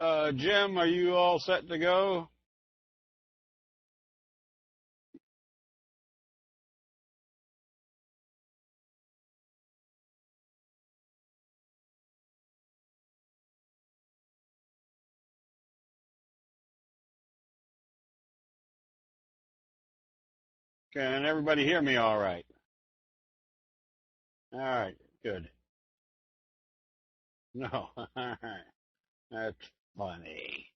Jim, are you all set to go? Can everybody hear me all right? All right, good. No, all right. That's funny.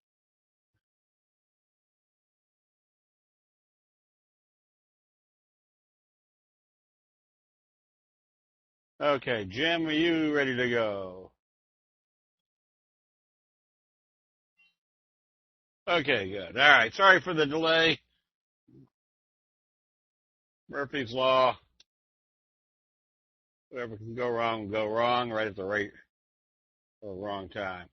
Okay, Jim, are you ready to go? Okay, good. All right, sorry for the delay. Murphy's Law, whatever can go wrong will go wrong right at the right or wrong time.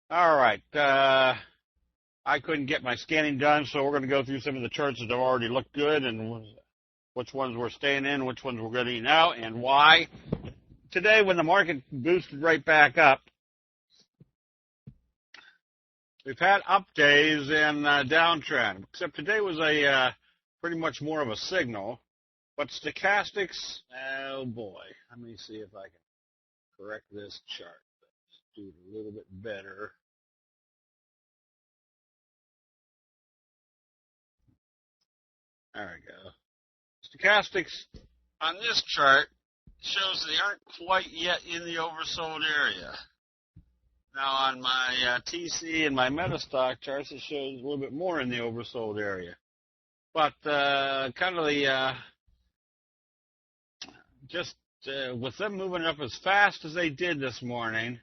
All right, I couldn't get my scanning done, so we're going to go through some of the charts that have already looked good and which ones we're staying in, which ones we're getting out, and why. Today, when the market boosted right back up, we've had up days and downtrend, except today was a pretty much more of a signal. But stochastics, oh boy, let me see if I can correct this chart. Let's do it a little bit better. There we go. Stochastics on this chart shows they aren't quite yet in the oversold area. Now on my TC and my Metastock charts, it shows a little bit more in the oversold area. But kind of the with them moving up as fast as they did this morning,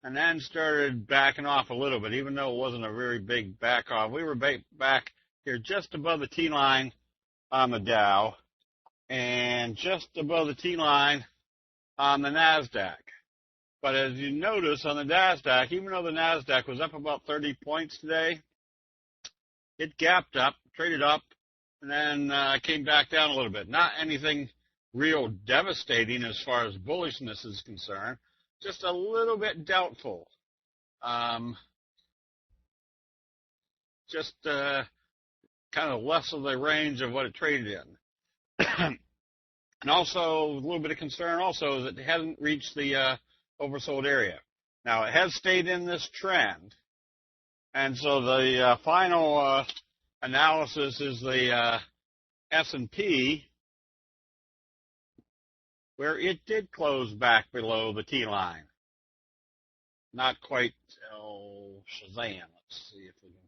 and then started backing off a little bit, even though it wasn't a very big back off. We were back here just above the T line on the Dow, and just above the T line on the NASDAQ. But as you notice on the NASDAQ, even though the NASDAQ was up about 30 points today, it gapped up, traded up, and then came back down a little bit. Not anything real devastating as far as bullishness is concerned, just a little bit doubtful. Just kind of less of the range of what it traded in. And also, a little bit of concern also is that it hasn't reached the oversold area. Now, it has stayed in this trend, and so the final analysis is the S&P, where it did close back below the T line. Not quite, Shazam. Let's see if we can.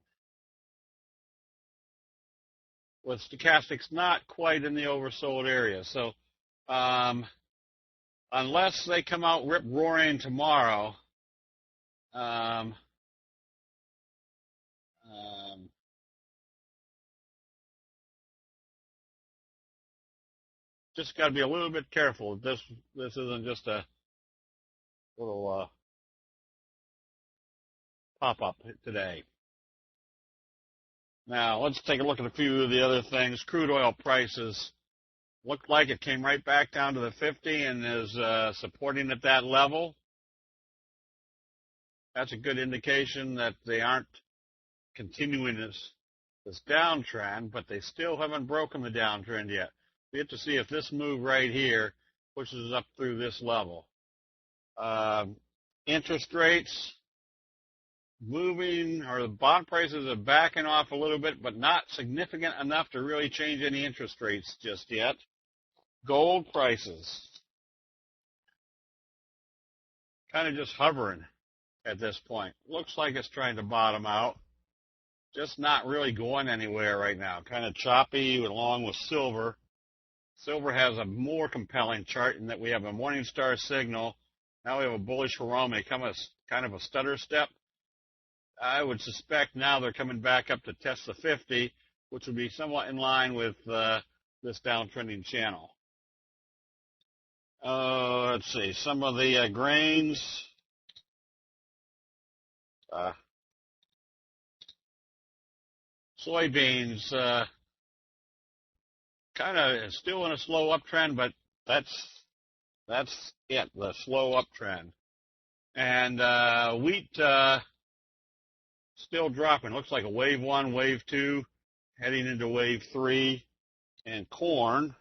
With stochastics not quite in the oversold area. So unless they come out rip-roaring tomorrow, just got to be a little bit careful. This isn't just a little pop-up today. Now, let's take a look at a few of the other things. Crude oil prices looked like it came right back down to the 50 and is supporting at that level. That's a good indication that they aren't continuing this downtrend, but they still haven't broken the downtrend yet. We have to see if this move right here pushes up through this level. Interest rates moving, or the bond prices are backing off a little bit, but not significant enough to really change any interest rates just yet. Gold prices kind of just hovering at this point. Looks like it's trying to bottom out. Just not really going anywhere right now. Kind of choppy along with silver. Silver has a more compelling chart in that we have a Morningstar signal. Now we have a bullish Harome, kind of a stutter step. I would suspect now they're coming back up to test the 50, which would be somewhat in line with this downtrending channel. Let's see, some of the grains. Soybeans, kind of still in a slow uptrend, but that's it, the slow uptrend. And wheat still dropping. Looks like a wave 1, wave 2, heading into wave 3. And corn,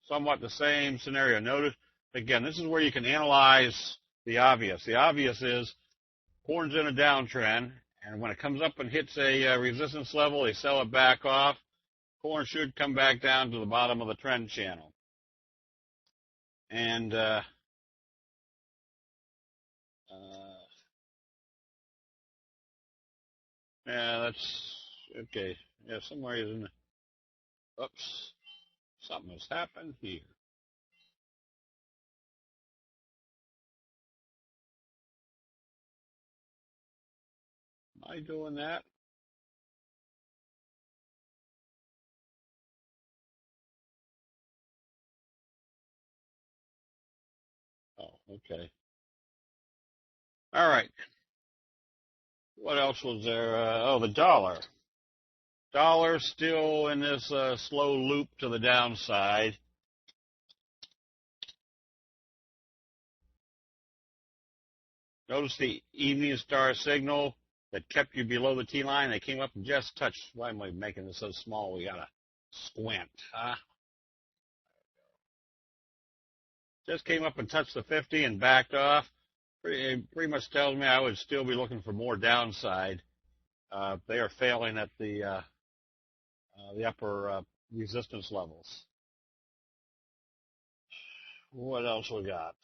somewhat the same scenario. Notice, again, this is where you can analyze the obvious. The obvious is corn's in a downtrend, and when it comes up and hits a resistance level, they sell it back off. Corn should come back down to the bottom of the trend channel. And yeah, that's okay. Yeah, somewhere is in the, oops, something has happened here. Am I doing that? Oh, okay. All right. What else was there? Oh, the dollar. Dollar still in this slow loop to the downside. Notice the evening star signal that kept you below the T line. They came up and just touched. Why am I making this so small? We gotta squint, huh? Just came up and touched the 50 and backed off. Pretty much tells me I would still be looking for more downside. They are failing at the upper resistance levels. What else we got?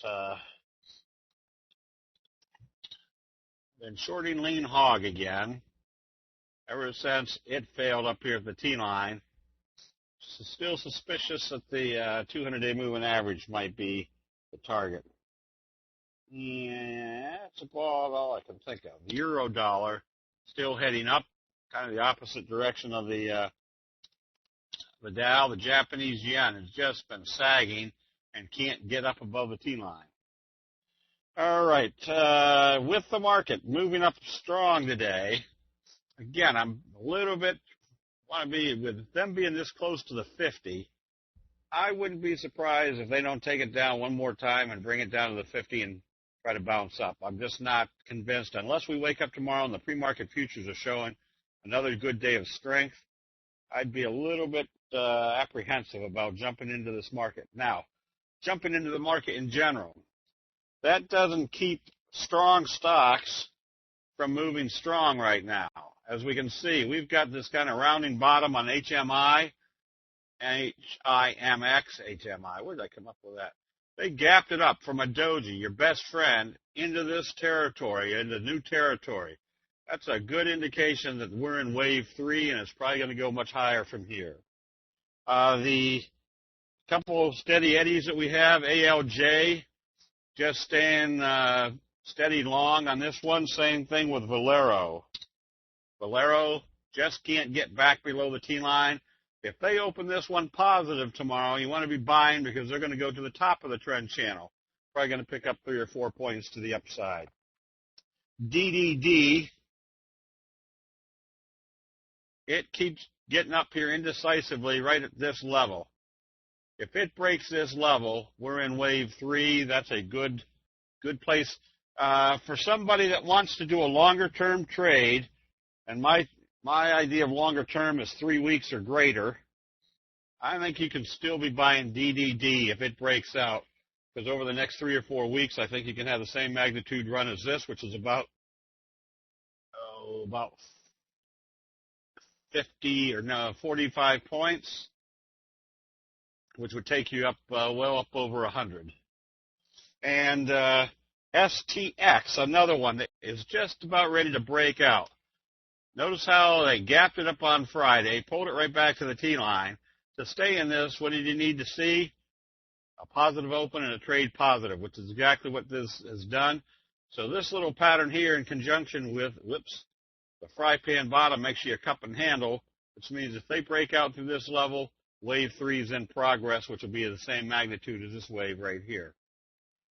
Been shorting lean hog again. Ever since it failed up here at the T line. Still suspicious that the 200-day moving average might be the target. Yeah, that's about all I can think of. The euro dollar still heading up, kind of the opposite direction of the Dow. The Japanese yen has just been sagging and can't get up above the T line. All right, with the market moving up strong today, again, I'm a little bit want to be with them being this close to the 50. I wouldn't be surprised if they don't take it down one more time and bring it down to the 50 and try to bounce up. I'm just not convinced unless we wake up tomorrow and the pre-market futures are showing another good day of strength. I'd be a little bit apprehensive about jumping into this market. Now, jumping into the market in general, that doesn't keep strong stocks from moving strong right now. As we can see, we've got this kind of rounding bottom on HMI, HIMX, HMI. Where did I come up with that? They gapped it up from a doji, your best friend, into this territory, into new territory. That's a good indication that we're in wave 3, and it's probably going to go much higher from here. The couple of steady eddies that we have, ALJ, just staying steady long on this one. Same thing with Valero. Valero just can't get back below the T line. If they open this one positive tomorrow, you want to be buying because they're going to go to the top of the trend channel. Probably going to pick up 3 or 4 points to the upside. DDD, it keeps getting up here indecisively right at this level. If it breaks this level, we're in wave 3. That's a good place for somebody that wants to do a longer term trade. And my idea of longer term is 3 weeks or greater. I think you can still be buying DDD if it breaks out, because over the next 3 or 4 weeks, I think you can have the same magnitude run as this, which is about 45 points, which would take you up well up over 100. And STX, another one that is just about ready to break out. Notice how they gapped it up on Friday, pulled it right back to the T-line. To stay in this, what did you need to see? A positive open and a trade positive, which is exactly what this has done. So this little pattern here in conjunction with, the fry pan bottom makes you a cup and handle, which means if they break out through this level, wave 3 is in progress, which will be the same magnitude as this wave right here.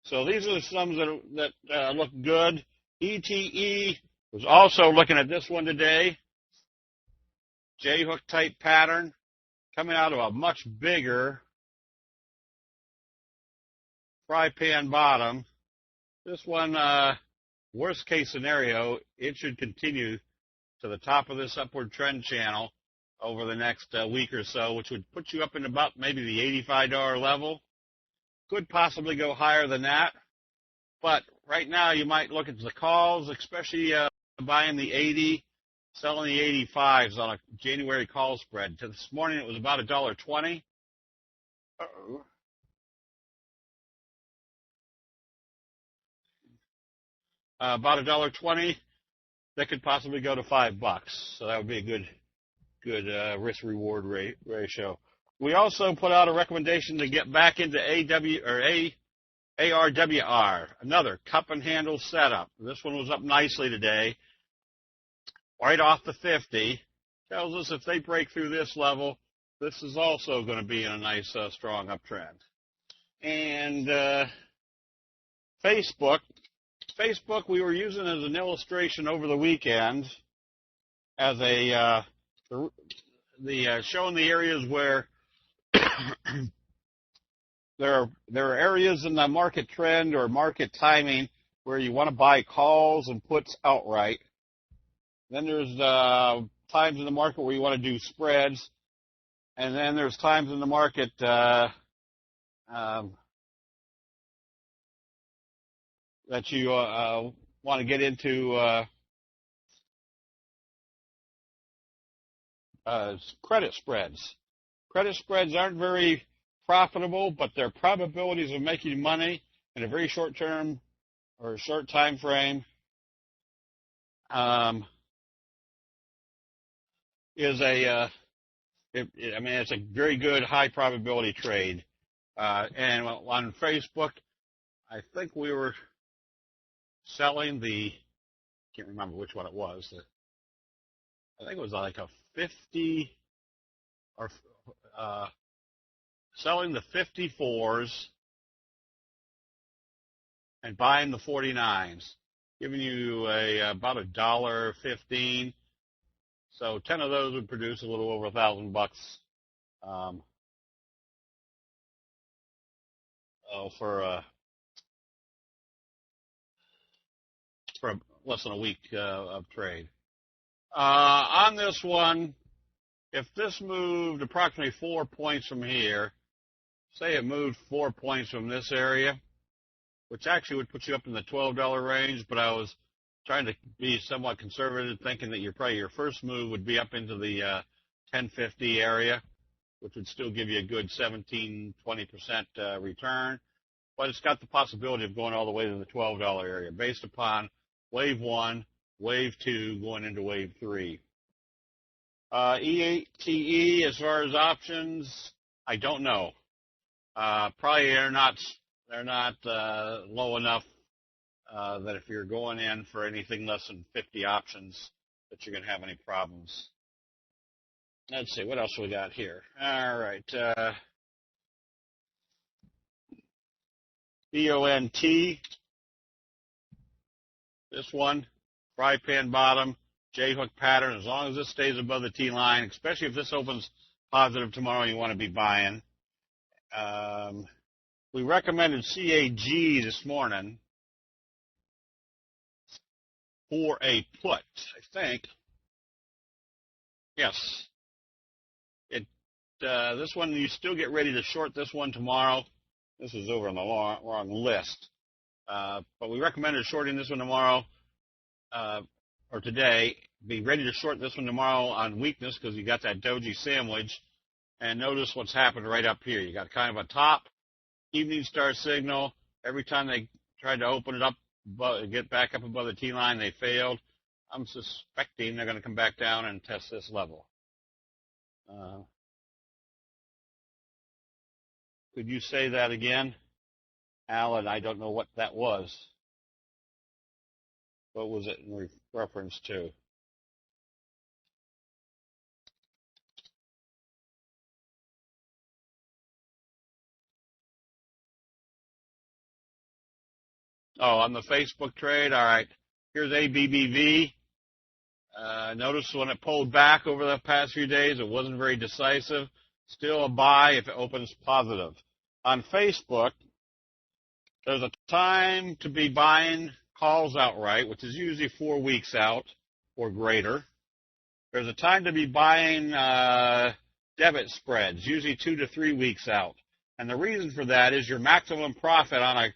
So these are some that look good. ETE was also looking at this one today. J-hook type pattern coming out of a much bigger fry pan bottom. This one, worst case scenario, it should continue to the top of this upward trend channel over the next week or so, which would put you up in about maybe the $85 level. Could possibly go higher than that. But right now you might look at the calls, especially buying the 80, selling the 85s on a January call spread. This morning it was about $1.20. Uh-oh. About $1.20. That could possibly go to $5. So that would be a good risk-reward ratio. We also put out a recommendation to get back into ARWR, another cup and handle setup. This one was up nicely today, right off the 50. Tells us if they break through this level, this is also going to be in a nice, strong uptrend. And Facebook, we were using as an illustration over the weekend as a showing the areas where there are areas in the market trend or market timing where you want to buy calls and puts outright. Then there's times in the market where you want to do spreads, and then there's times in the market that you want to get into credit spreads. Credit spreads aren't very profitable, but their probabilities of making money in a very short term or a short time frame is it's a very good high probability trade. And on Facebook, I think we were selling can't remember which one it was. I think it was like a 50 or selling the 54s and buying the 49s, giving you about $1.15. So 10 of those would produce a little over $1,000 for less than a week of trade. On this one, if this moved approximately 4 points from here, say it moved 4 points from this area, which actually would put you up in the $12 range, but I was trying to be somewhat conservative, thinking that your first move would be up into the 1050 area, which would still give you a good 17-20% return. But it's got the possibility of going all the way to the $12 area based upon wave 1, wave 2, going into wave 3. EATE, as far as options, I don't know. Probably they're not low enough that if you're going in for anything less than 50 options, that you're going to have any problems. Let's see, what else we got here? All right. EONT. This one, fry pan bottom, J-hook pattern. As long as this stays above the T line, especially if this opens positive tomorrow, you want to be buying. We recommended CAG this morning for a put, I think. Yes. This one, you still get ready to short this one tomorrow. This is over on the wrong list. But we recommended shorting this one tomorrow or today. Be ready to short this one tomorrow on weakness because you got that doji sandwich. And notice what's happened right up here. You got kind of a top evening star signal. Every time they tried to open it up, get back up above the T line, they failed. I'm suspecting they're going to come back down and test this level. Could you say that again, Alan? I don't know what that was. What was it in reference to? Oh, on the Facebook trade? All right. Here's ABBV. Notice when it pulled back over the past few days, it wasn't very decisive. Still a buy if it opens positive. On Facebook, There's a time to be buying calls outright, which is usually 4 weeks out or greater. There's a time to be buying debit spreads, usually 2 to 3 weeks out. And the reason for that is your maximum profit on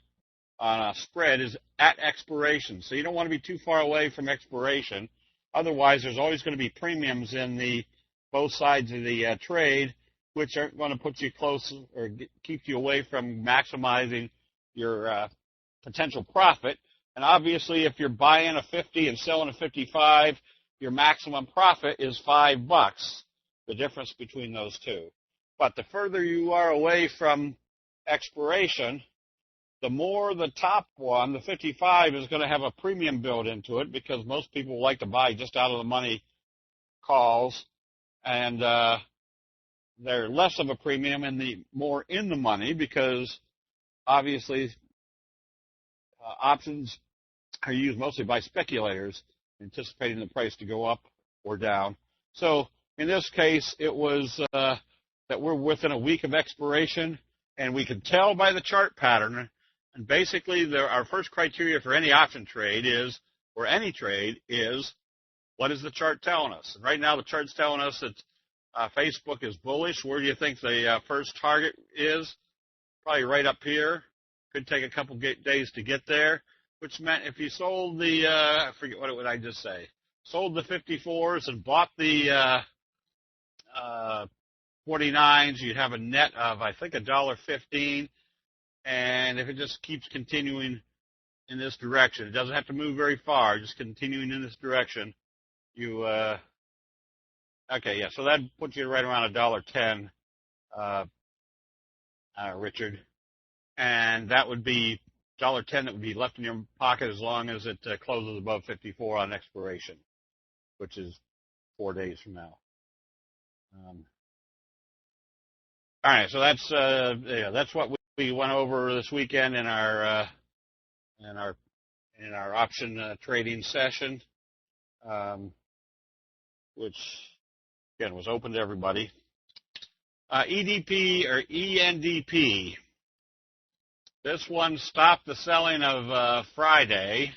a spread is at expiration. So you don't want to be too far away from expiration. Otherwise, there's always going to be premiums in both sides of the trade, which aren't going to put you close or keep you away from maximizing your potential profit. And obviously, if you're buying a 50 and selling a 55, your maximum profit is $5, the difference between those two. But the further you are away from expiration, the more the top one, the 55, is going to have a premium built into it because most people like to buy just out of the money calls, and they're less of a premium and the more in the money because obviously options are used mostly by speculators anticipating the price to go up or down. So in this case, it was that we're within a week of expiration, and we can tell by the chart pattern. And basically, our first criteria for any option trade is, or any trade is, what is the chart telling us? And right now, the chart's telling us that Facebook is bullish. Where do you think the first target is? Probably right up here. Could take a couple days to get there, which meant if you sold the, I forget what would I just say, sold the 54s and bought the 49s, you'd have a net of, I think, $1.15. And if it just keeps continuing in this direction, it doesn't have to move very far, just continuing in this direction, you, okay, yeah, so that puts you right around $1.10, Richard. And that would be $1.10 that would be left in your pocket as long as it closes above 54 on expiration, which is 4 days from now. All right, so that's what we went over this weekend in our option trading session, which again was open to everybody. EDP or ENDP. This one stopped the selling of Friday,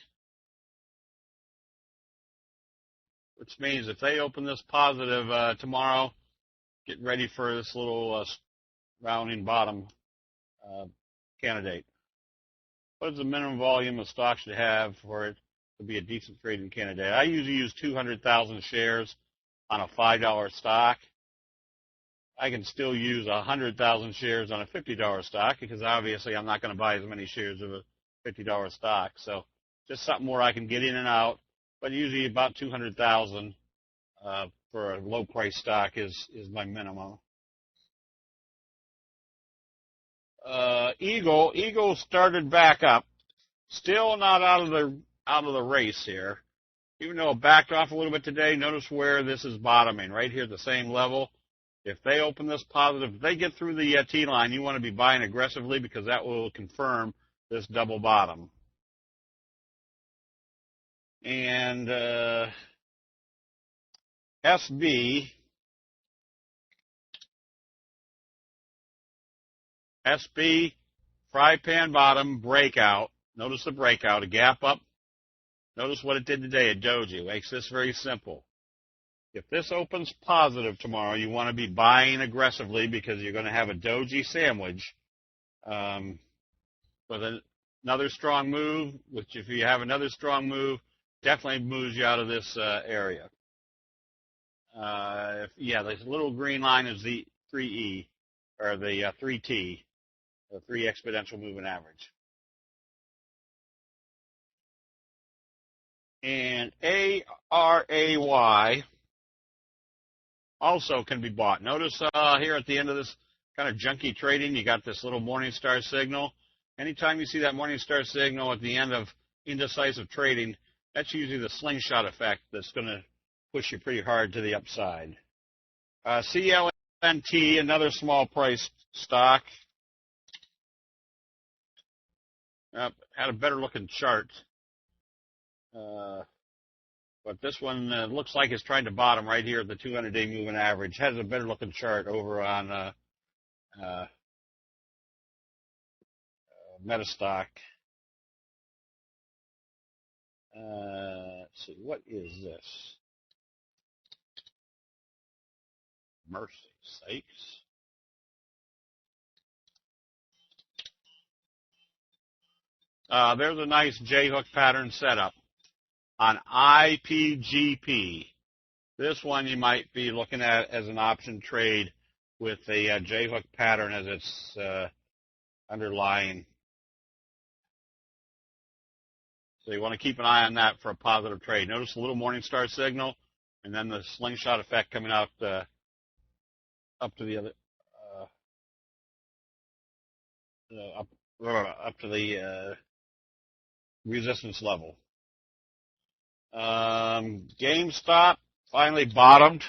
which means if they open this positive tomorrow, get ready for this little rounding bottom candidate. What is the minimum volume of stock should have for it to be a decent trading candidate? I usually use 200,000 shares on a $5 stock. I can still use 100,000 shares on a $50 stock because obviously I'm not going to buy as many shares of a $50 stock. So just something where I can get in and out, but usually about 200,000 for a low price stock is my minimum. Eagle started back up, still not out of the race here. Even though it backed off a little bit today, notice where this is bottoming, right here at the same level. If they open this positive, if they get through the T line, you want to be buying aggressively because that will confirm this double bottom. And SB fry pan bottom breakout. Notice the breakout, a gap up. Notice what it did today at Doji. Makes this very simple. If this opens positive tomorrow, you want to be buying aggressively because you're going to have a doji sandwich. But another strong move, which if you have another strong move, definitely moves you out of this area. The little green line is the 3E, or the 3T, the 3 exponential moving average. And ARAY also can be bought. Notice here at the end of this kind of junky trading, you got this little Morningstar signal. Anytime you see that Morningstar signal at the end of indecisive trading, that's usually the slingshot effect that's going to push you pretty hard to the upside. CLNT, another small price stock. Had a better looking chart. But this one looks like it's trying to bottom right here at the 200-day moving average. Has a better looking chart over on Metastock. Let's see, what is this? Mercy sakes. There's a nice J-hook pattern setup on IPGP. This one you might be looking at as an option trade with a J-hook pattern as its underlying. So you want to keep an eye on that for a positive trade. Notice the little morning star signal, and then the slingshot effect coming out up to the other up to the resistance level. GameStop finally bottomed.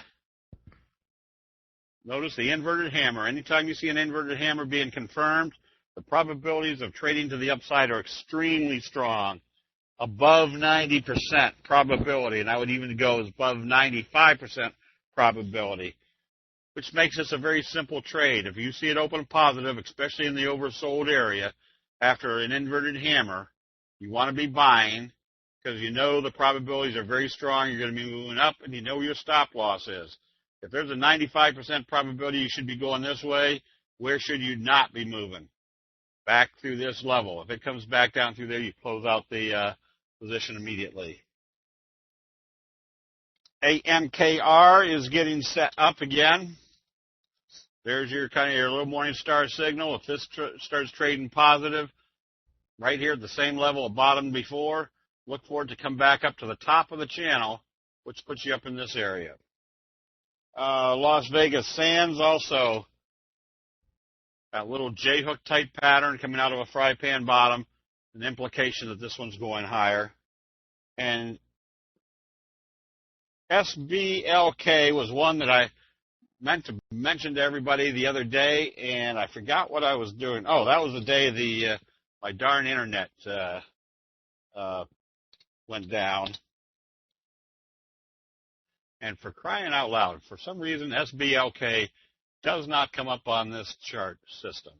Notice the inverted hammer. Anytime you see an inverted hammer being confirmed, the probabilities of trading to the upside are extremely strong, above 90% probability, and I would even go as above 95% probability, which makes this a very simple trade. If you see it open positive, especially in the oversold area, after an inverted hammer, you want to be buying because you know the probabilities are very strong. You're going to be moving up, and you know where your stop loss is. If there's a 95% probability you should be going this way, where should you not be moving? Back through this level. If it comes back down through there, you close out the position immediately. AMKR is getting set up again. There's your kind of your little morning star signal. If this starts trading positive, right here at the same level it bottomed before, look for it to come back up to the top of the channel, which puts you up in this area. Las Vegas Sands also, that little J-hook type pattern coming out of a fry pan bottom, an implication that this one's going higher. And SBLK was one that I meant to mention to everybody the other day, and I forgot what I was doing. Oh, that was the day my darn internet went down. And for crying out loud, for some reason, SBLK does not come up on this chart system.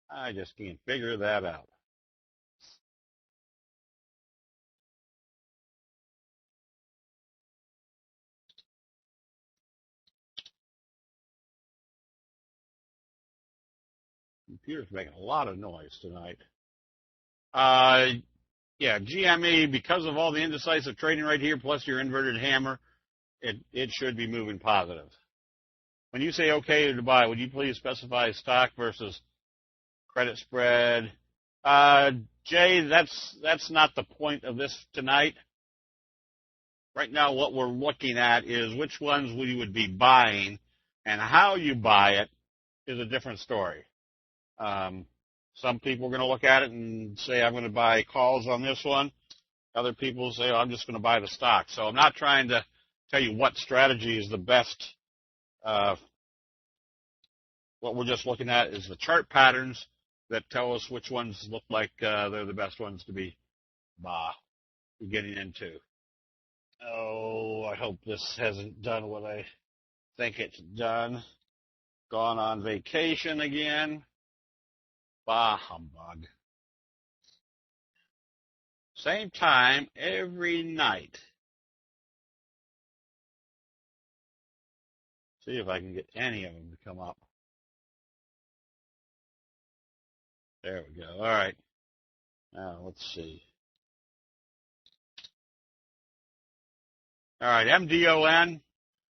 I just can't figure that out. Computer's making a lot of noise tonight. Yeah, GME, because of all the indecisive trading right here, plus your inverted hammer, it should be moving positive. When you say okay to buy, would you please specify stock versus credit spread? Jay, that's not the point of this tonight. Right now, what we're looking at is which ones we would be buying, and how you buy it is a different story. Some people are going to look at it and say, I'm going to buy calls on this one. Other people say, oh, I'm just going to buy the stock. So I'm not trying to tell you what strategy is the best. What we're just looking at is the chart patterns that tell us which ones look like they're the best ones to be getting into. Oh, I hope this hasn't done what I think it's done. Gone on vacation again. Bah humbug. Same time every night. See if I can get any of them to come up. There we go. All right. Now let's see. All right, MDON.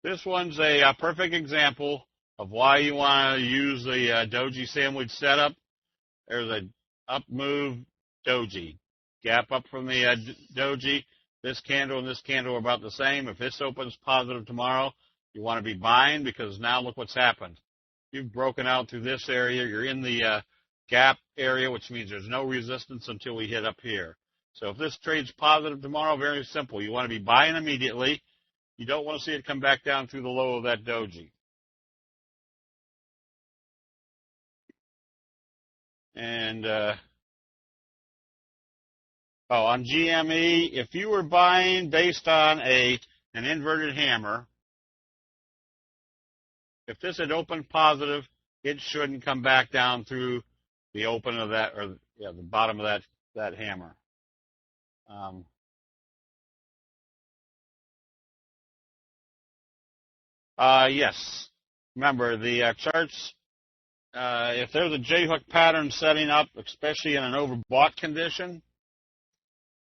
This one's a perfect example of why you want to use the doji sandwich setup. There's a up move doji. Gap up from the doji. This candle and this candle are about the same. If this opens positive tomorrow, you want to be buying because now look what's happened. You've broken out through this area. You're in the gap area, which means there's no resistance until we hit up here. So if this trades positive tomorrow, very simple. You want to be buying immediately. You don't want to see it come back down through the low of that doji. And on GME, if you were buying based on an inverted hammer, if this had opened positive, it shouldn't come back down through the open of that, or the bottom of that hammer. Um, yes. Remember, the charts, if there's a J-hook pattern setting up, especially in an overbought condition,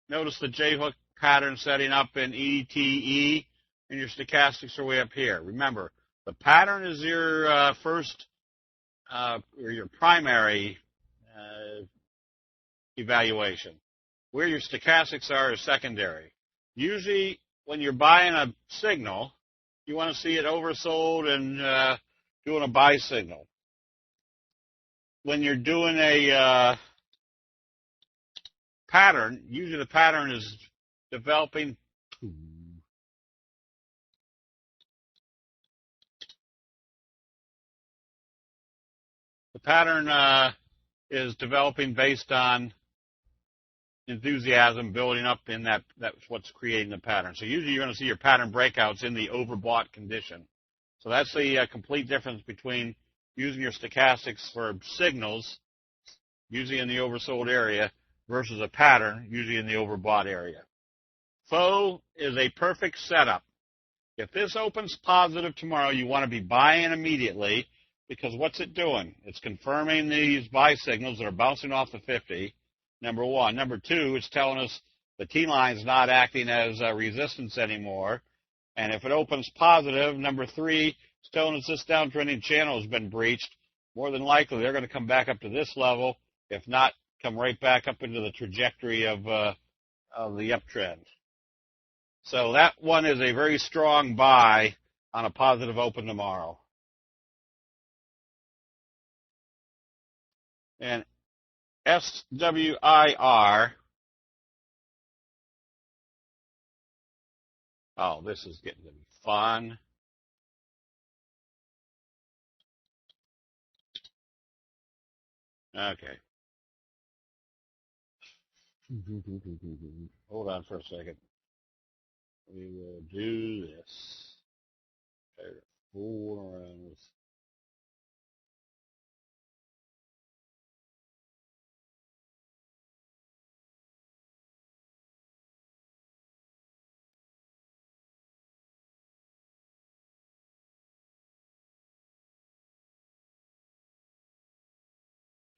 notice the J-hook pattern setting up in ETE, and your stochastics are way up here. Remember, the pattern is your first or your primary evaluation. Where your stochastics are is secondary. Usually, when you're buying a signal, you want to see it oversold and doing a buy signal. When you're doing a pattern, usually the pattern is developing. The pattern is developing based on enthusiasm building up in that's what's creating the pattern. So usually you're going to see your pattern breakouts in the overbought condition. So that's the complete difference between using your stochastics for signals, usually in the oversold area, versus a pattern, usually in the overbought area. Faux is a perfect setup. If this opens positive tomorrow, you want to be buying immediately because what's it doing? It's confirming these buy signals that are bouncing off the 50, number one. Number two, it's telling us the T-line is not acting as resistance anymore. And if it opens positive, number three, it's telling us this downtrending channel has been breached. More than likely, they're going to come back up to this level. If not, come right back up into the trajectory of the uptrend. So that one is a very strong buy on a positive open tomorrow. And SWIR. Oh, this is getting to be fun. Okay. Hold on for a second. We will do this. Try to fool around with.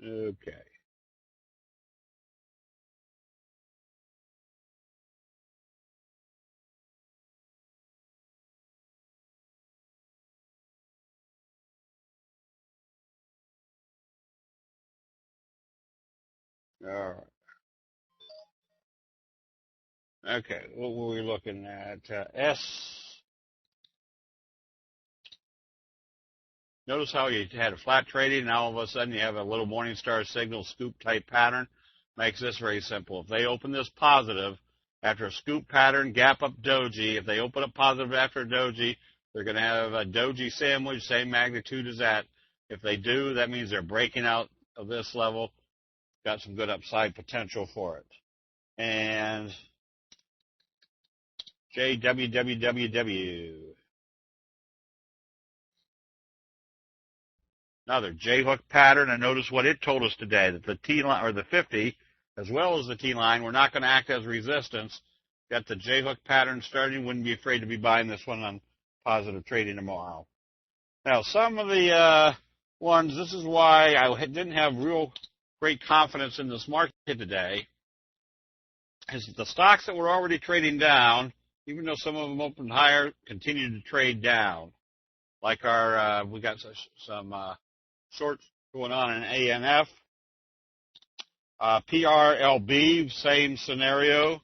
Okay. All right. Okay. What were we looking at? S. Notice how you had a flat trading, and all of a sudden you have a little Morningstar signal scoop type pattern. Makes this very simple. If they open this positive after a scoop pattern, gap up doji, if they open up positive after a doji, they're going to have a doji sandwich, same magnitude as that. If they do, that means they're breaking out of this level. Got some good upside potential for it. And JWWWW. Another J-hook pattern, and notice what it told us today, that the T-line, or the 50, as well as the T-line, we're not going to act as resistance. Got the J-hook pattern starting. Wouldn't be afraid to be buying this one on positive trading tomorrow. Now, some of the ones, this is why I didn't have real great confidence in this market today, is that the stocks that were already trading down, even though some of them opened higher, continued to trade down. Like our, we got some shorts going on in ANF. PRLB, same scenario.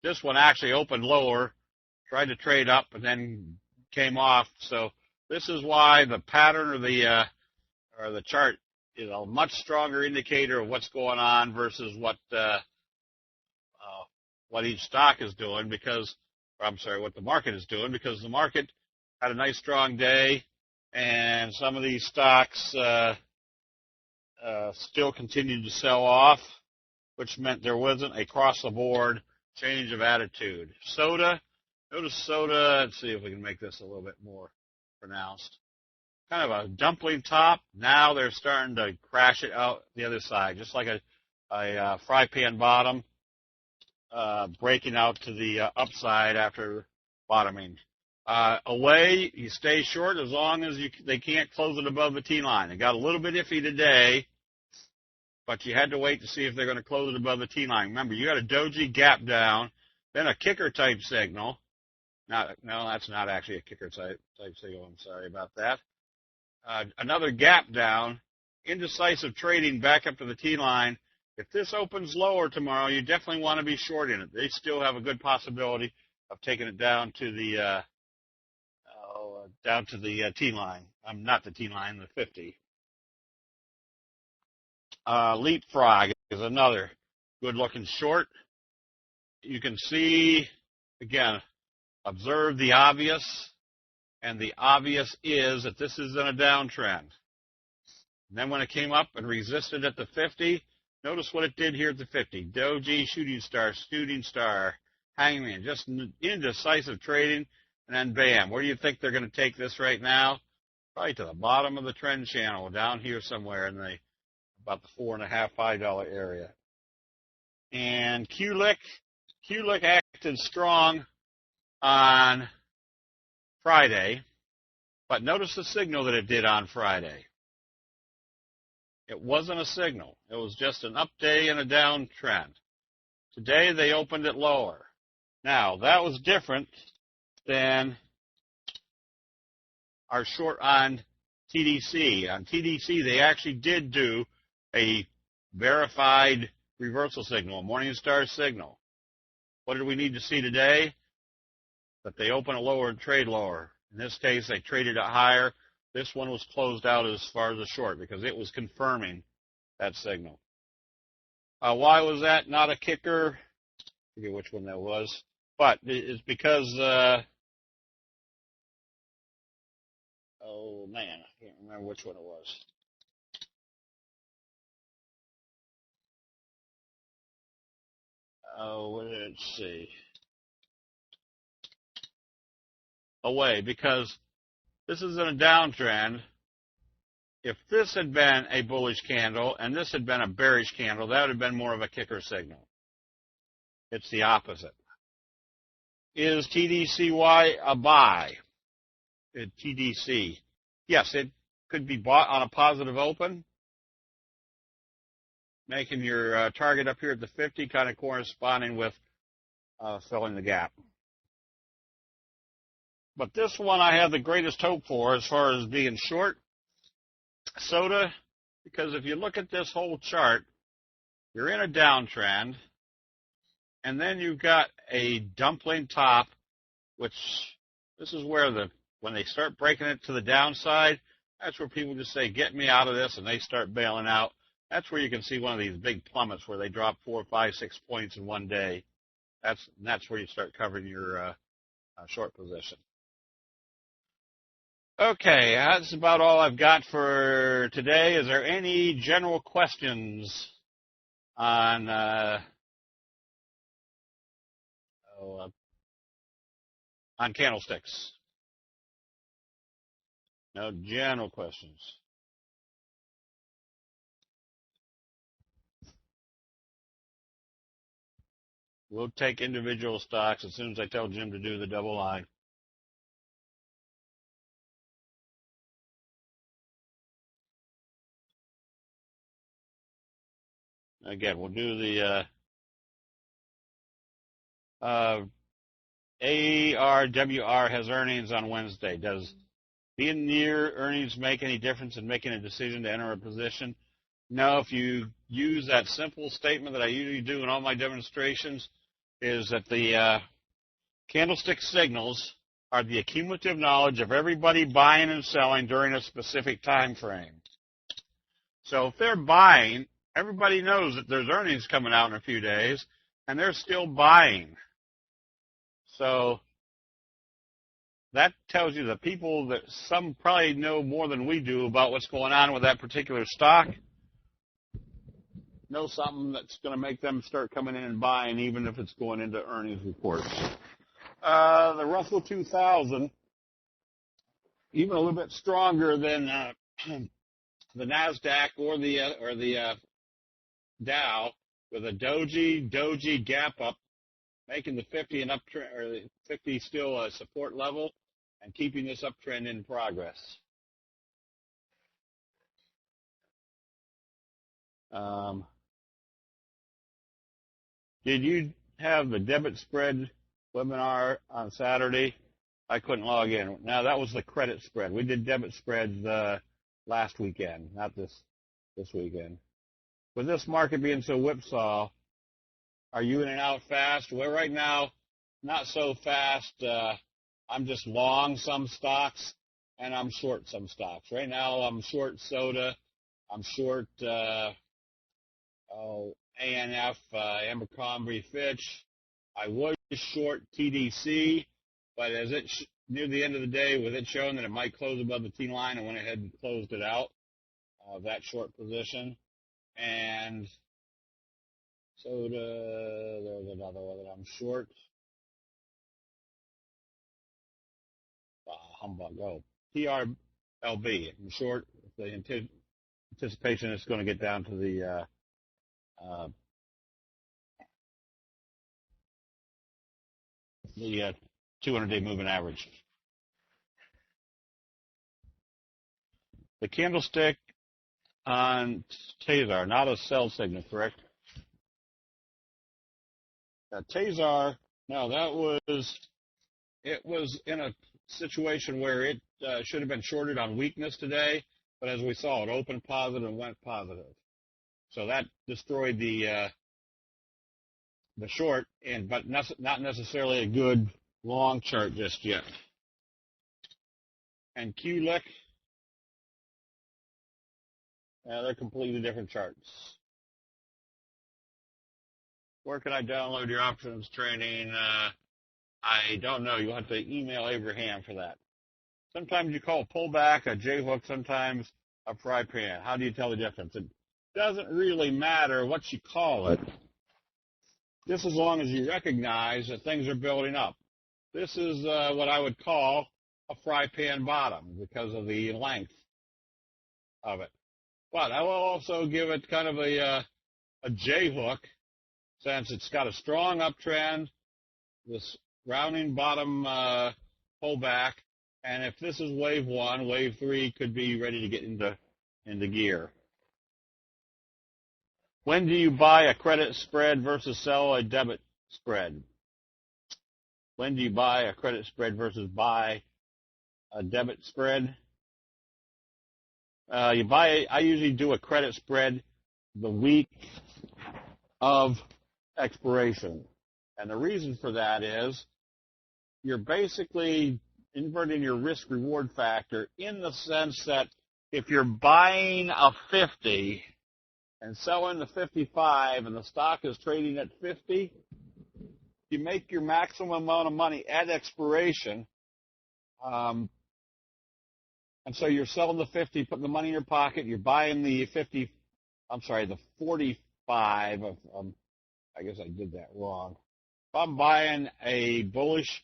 This one actually opened lower, tried to trade up, and then came off. So this is why the pattern or the chart is a much stronger indicator of what's going on versus what each stock is doing what the market is doing, because the market had a nice strong day, and some of these stocks still continued to sell off, which meant there wasn't a across-the-board change of attitude. Soda, notice soda, let's see if we can make this a little bit more pronounced. Kind of a dumpling top. Now they're starting to crash it out the other side, just like a fry pan bottom. breaking out to the upside after bottoming. Away, you stay short as long as they can't close it above the T line. It got a little bit iffy today, but you had to wait to see if they're going to close it above the T line. Remember, you got a doji gap down, then a kicker type signal. No, that's not actually a kicker type signal. I'm sorry about that. Another gap down, indecisive trading back up to the T line. If this opens lower tomorrow, you definitely want to be shorting it. They still have a good possibility of taking it down to the T line. Not the T line, the 50. Leapfrog is another good-looking short. You can see, again, observe the obvious, and the obvious is that this is in a downtrend. And then when it came up and resisted at the 50, notice what it did here at the 50. Doji, shooting star, hangman, just indecisive trading, and then bam. Where do you think they're going to take this right now? Probably to the bottom of the trend channel, down here somewhere in about the $4.50, $5 area. And QLIC acted strong on Friday, but notice the signal that it did on Friday. It wasn't a signal. It was just an up day and a downtrend. Today they opened it lower. Now, that was different than our short on TDC. On TDC, they actually did do a verified reversal signal, a Morningstar signal. What did we need to see today? That they open it lower and trade lower. In this case, they traded it higher. This one was closed out as far as the short because it was confirming that signal. Why was that not a kicker? I forget which one that was. But it's because, oh man, I can't remember which one it was. Oh, let's see. Away, because this is in a downtrend. If this had been a bullish candle and this had been a bearish candle, that would have been more of a kicker signal. It's the opposite. Is TDCY a buy? TDC. Yes, it could be bought on a positive open, making your target up here at the 50 kind of corresponding with filling the gap. But this one I have the greatest hope for as far as being short, SOTA, because if you look at this whole chart, you're in a downtrend, and then you've got a dumpling top, which this is where when they start breaking it to the downside, that's where people just say, get me out of this, and they start bailing out. That's where you can see one of these big plummets where they drop 4, 5, 6 points in one day. That's where you start covering your short position. Okay, that's about all I've got for today. Is there any general questions on candlesticks? No general questions. We'll take individual stocks as soon as I tell Jim to do the double line. Again, we'll do the ARWR has earnings on Wednesday. Does being near earnings make any difference in making a decision to enter a position? No, if you use that simple statement that I usually do in all my demonstrations, is that the candlestick signals are the accumulative knowledge of everybody buying and selling during a specific time frame. So if they're buying, everybody knows that there's earnings coming out in a few days, and they're still buying. So that tells you that people that some probably know more than we do about what's going on with that particular stock know something that's going to make them start coming in and buying, even if it's going into earnings reports. The Russell 2000, even a little bit stronger than the NASDAQ or the Dow, with a doji gap up making the 50 and uptrend, or the 50 still a support level, and keeping this uptrend in progress. Did you have the debit spread webinar on Saturday? I couldn't log in. Now, that was the credit spread. We did debit spreads last weekend, not this weekend. With this market being so whipsaw, are you in and out fast? Well, right now, not so fast. I'm just long some stocks, and I'm short some stocks. Right now, I'm short soda. I'm short ANF, Abercrombie Fitch. I was short TDC, but as it near the end of the day, with it showing that it might close above the T line, I went ahead and closed it out of that short position. And soda, there's another one that I'm short. Humbug. Oh, TRLB. I'm short. The anticipation is going to get down to the 200-day moving average. The candlestick on Tezar, not a sell signal, correct? Tezar, no, it was in a situation where it should have been shorted on weakness today, but as we saw, it opened positive and went positive. So that destroyed the short, but not necessarily a good long chart just yet. And QLIC, they're completely different charts. Where can I download your options training? I don't know. You'll have to email Abraham for that. Sometimes you call a pullback a J-hook, sometimes a fry pan. How do you tell the difference? It doesn't really matter what you call it, just as long as you recognize that things are building up. This is what I would call a fry pan bottom because of the length of it. But I will also give it kind of a J-hook, since it's got a strong uptrend, this rounding bottom pullback, and if this is wave one, wave three could be ready to get into gear. When do you buy a credit spread versus sell a debit spread? When do you buy a credit spread versus buy a debit spread? I usually do a credit spread the week of expiration. And the reason for that is you're basically inverting your risk-reward factor in the sense that if you're buying a 50 and selling the 55 and the stock is trading at 50, you make your maximum amount of money at expiration. And so you're selling the 50, putting the money in your pocket, you're buying the 45 of, I guess I did that wrong. If I'm buying a bullish,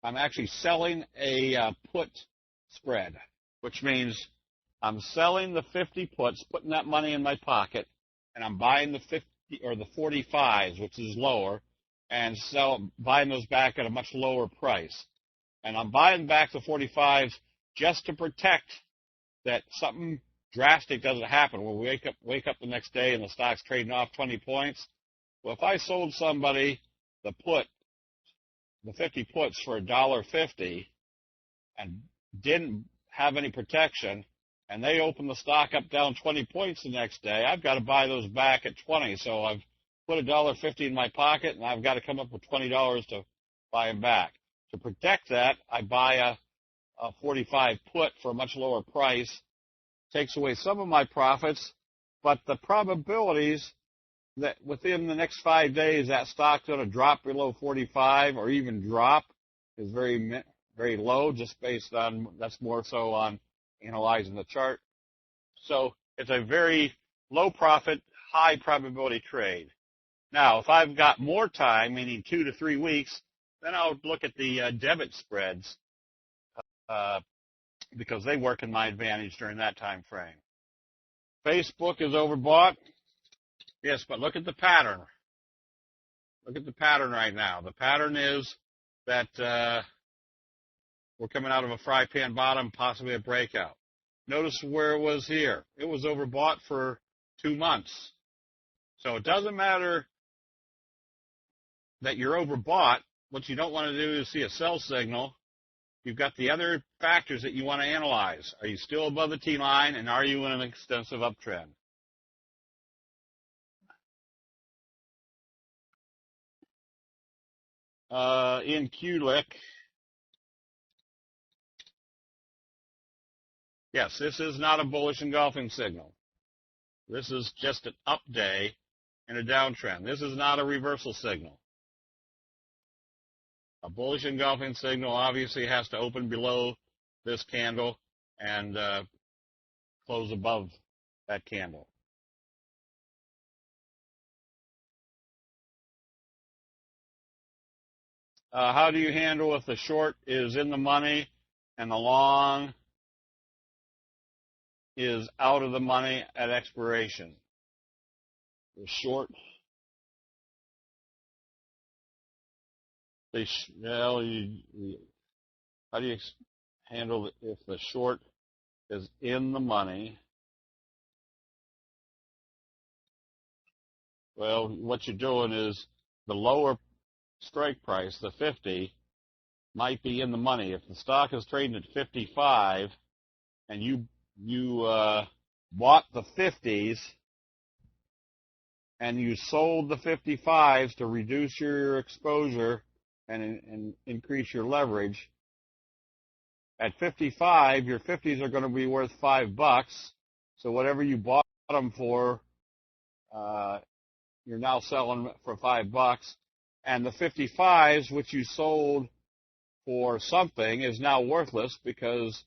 I'm actually selling a put spread, which means I'm selling the 50 puts, putting that money in my pocket, and I'm buying the 50 or the 45s, which is lower, and buying those back at a much lower price. And I'm buying back the 45s just to protect that something drastic doesn't happen. We'll wake up the next day and the stock's trading off 20 points. Well, if I sold somebody the 50 puts for $1.50 and didn't have any protection, and they open the stock up down 20 points the next day, I've got to buy those back at 20. So I've put $1.50 in my pocket, and I've got to come up with $20 to buy them back. To protect that, I buy a 45 put for a much lower price. Takes away some of my profits, but the probabilities that within the next 5 days that stock's going to drop below 45 or even drop is very, very low, just based on, that's more so on analyzing the chart. So it's a very low profit, high probability trade. Now, if I've got more time, meaning 2 to 3 weeks, then I'll look at the debit spreads because they work in my advantage during that time frame. Facebook is overbought. Yes, but look at the pattern. Look at the pattern right now. The pattern is that we're coming out of a fry pan bottom, possibly a breakout. Notice where it was here. It was overbought for 2 months. So it doesn't matter that you're overbought. What you don't want to do is see a sell signal. You've got the other factors that you want to analyze. Are you still above the T line, and are you in an extensive uptrend? In QLIC, yes, this is not a bullish engulfing signal. This is just an up day and a downtrend. This is not a reversal signal. A bullish engulfing signal obviously has to open below this candle and close above that candle. How do you handle if the short is in the money and the long is out of the money at expiration? The short, how do you handle it if the short is in the money? Well, what you're doing is the lower strike price, the 50, might be in the money. If the stock is trading at 55 and you bought the 50s and you sold the 55s to reduce your exposure and increase your leverage, at 55, your 50s are going to be worth $5. So whatever you bought them for, you're now selling for $5. And the 55s, which you sold for something, is now worthless because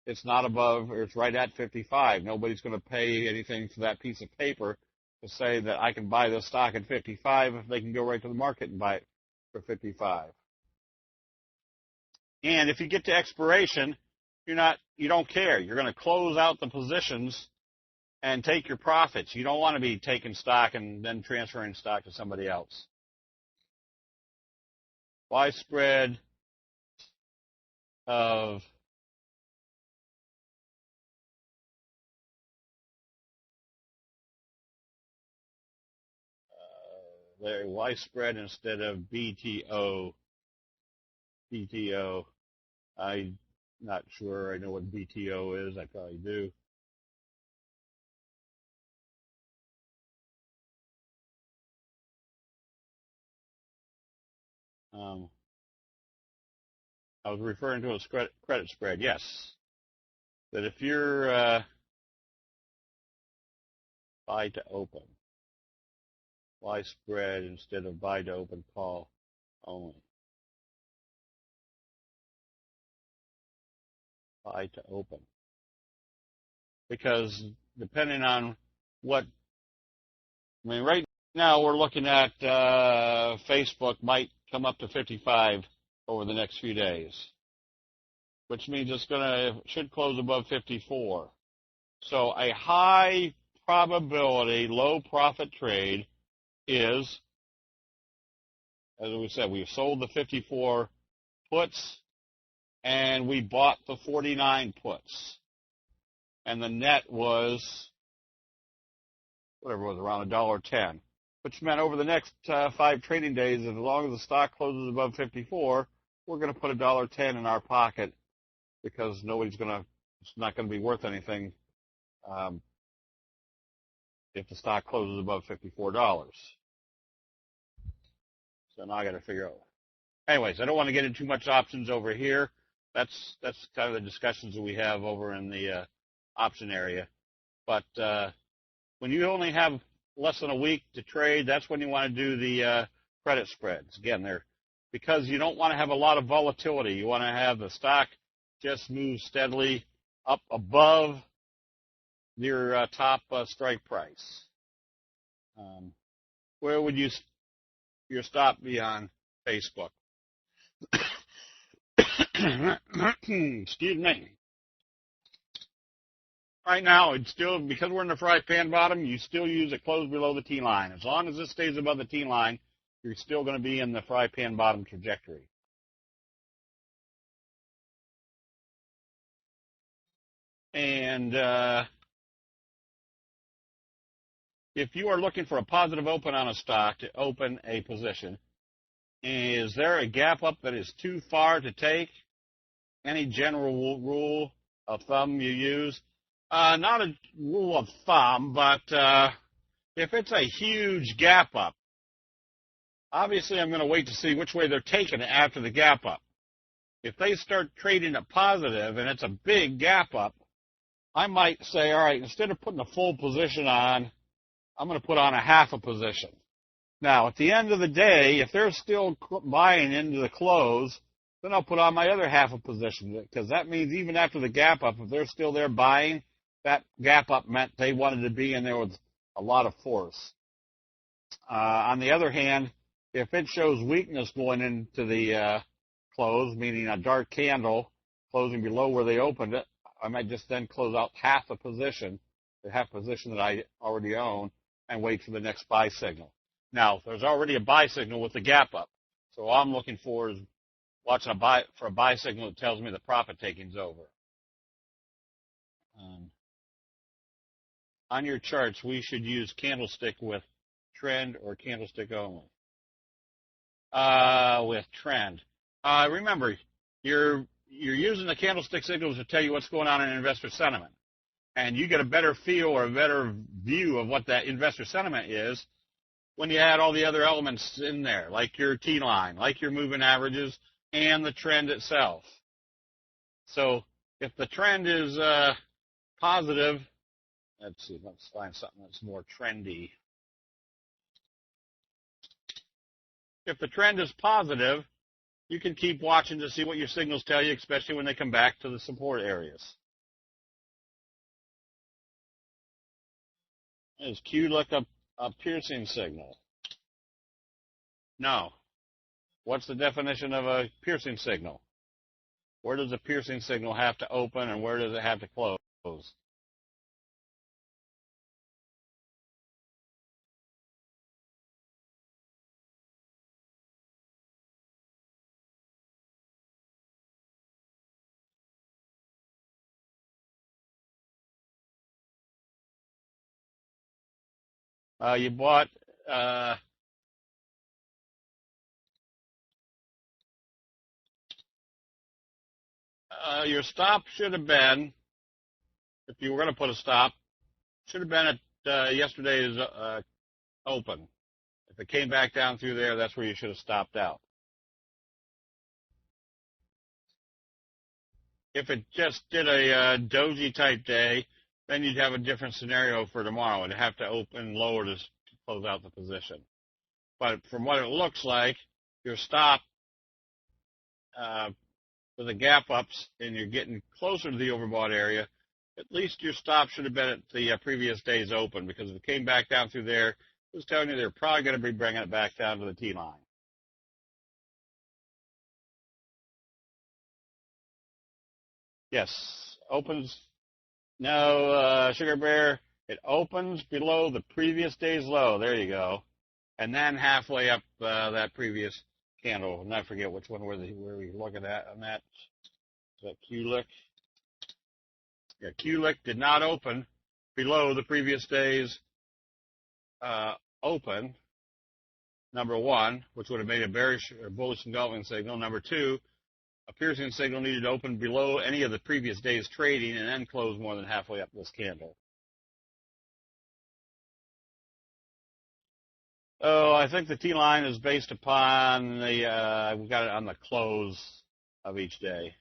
it's not above, or it's right at 55. Nobody's going to pay anything for that piece of paper to say that I can buy this stock at 55 if they can go right to the market and buy it for 55. And if you get to expiration, you don't care. You're going to close out the positions and take your profits. You don't want to be taking stock and then transferring stock to somebody else. Widespread of widespread instead of BTO. BTO. I'm not sure I know what BTO is. I probably do. I was referring to a credit spread. Yes. That if you're buy to open, buy spread instead of buy to open call only. Buy to open. Because depending on right now we're looking at Facebook might come up to 55 over the next few days, which means should close above 54. So a high probability, low profit trade is, as we said, we sold the 54 puts and we bought the 49 puts. And the net was, whatever it was, around $1.10, which meant over the next 5 trading days, as long as the stock closes above 54, we're going to put $1.10 in our pocket because it's not going to be worth anything if the stock closes above $54. So now I got to figure out. Anyways, I don't want to get into too much options over here. That's kind of the discussions that we have over in the option area. But when you only have less than a week to trade, that's when you want to do the credit spreads. Again, because you don't want to have a lot of volatility. You want to have the stock just move steadily up above your top strike price. Where would your stop be on Facebook? Excuse me. Right now, it's still, because we're in the fry pan bottom, you still use a close below the T line. As long as this stays above the T line, you're still going to be in the fry pan bottom trajectory. And if you are looking for a positive open on a stock to open a position, is there a gap up that is too far to take? Any general rule of thumb you use? Not a rule of thumb, but if it's a huge gap up, obviously I'm going to wait to see which way they're taking it after the gap up. If they start trading at positive and it's a big gap up, I might say, all right, instead of putting a full position on, I'm going to put on a half a position. Now, at the end of the day, if they're still buying into the close, then I'll put on my other half a position, because that means even after the gap up, if they're still there buying, that gap up meant they wanted to be in there with a lot of force. On the other hand, if it shows weakness going into the close, meaning a dark candle closing below where they opened it, I might just then close out half a position, the half position that I already own, and wait for the next buy signal. Now, there's already a buy signal with the gap up, so all I'm looking for is watching for a buy signal that tells me the profit taking's over. On your charts, we should use candlestick with trend or candlestick only. With trend. Remember, you're using the candlestick signals to tell you what's going on in investor sentiment. And you get a better feel or a better view of what that investor sentiment is when you add all the other elements in there, like your T-line, like your moving averages, and the trend itself. So if the trend is positive, let's see, let's find something that's more trendy. If the trend is positive, you can keep watching to see what your signals tell you, especially when they come back to the support areas. Is Q look a piercing signal? No. What's the definition of a piercing signal? Where does a piercing signal have to open and where does it have to close? You bought your stop should have been, if you were going to put a stop, should have been at yesterday's open. If it came back down through there, that's where you should have stopped out. If it just did a doji type day, then you'd have a different scenario for tomorrow. It'd have to open lower to close out the position. But from what it looks like, your stop with the gap ups and you're getting closer to the overbought area, at least your stop should have been at the previous day's open, because if it came back down through there, it was telling you they're probably going to be bringing it back down to the T line. Yes, opens. No, Sugar Bear, it opens below the previous day's low. There you go. And then halfway up that previous candle. And I forget which one were we looking at on that. Is that QLIC? Yeah, QLIC did not open below the previous day's open, number one, which would have made a bearish or bullish engulfing signal. Number two, a piercing signal needed to open below any of the previous day's trading and then close more than halfway up this candle. Oh, I think the T line is based upon the, we got it on the close of each day.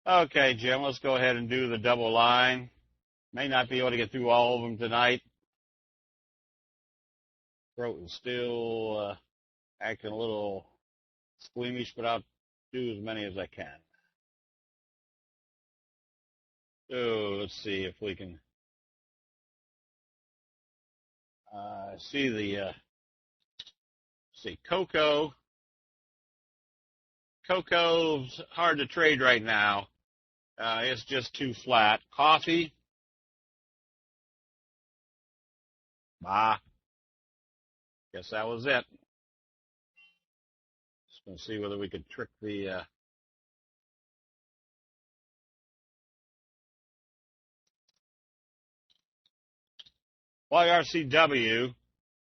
Okay, Jim, let's go ahead and do the double line. May not be able to get through all of them tonight. Throat is still acting a little squeamish, but I'll do as many as I can. So let's see if we can see the see cocoa Cocoa's hard to trade right now. It's just too flat. Coffee. Guess that was it. Just going to see whether we could trick the YRCW.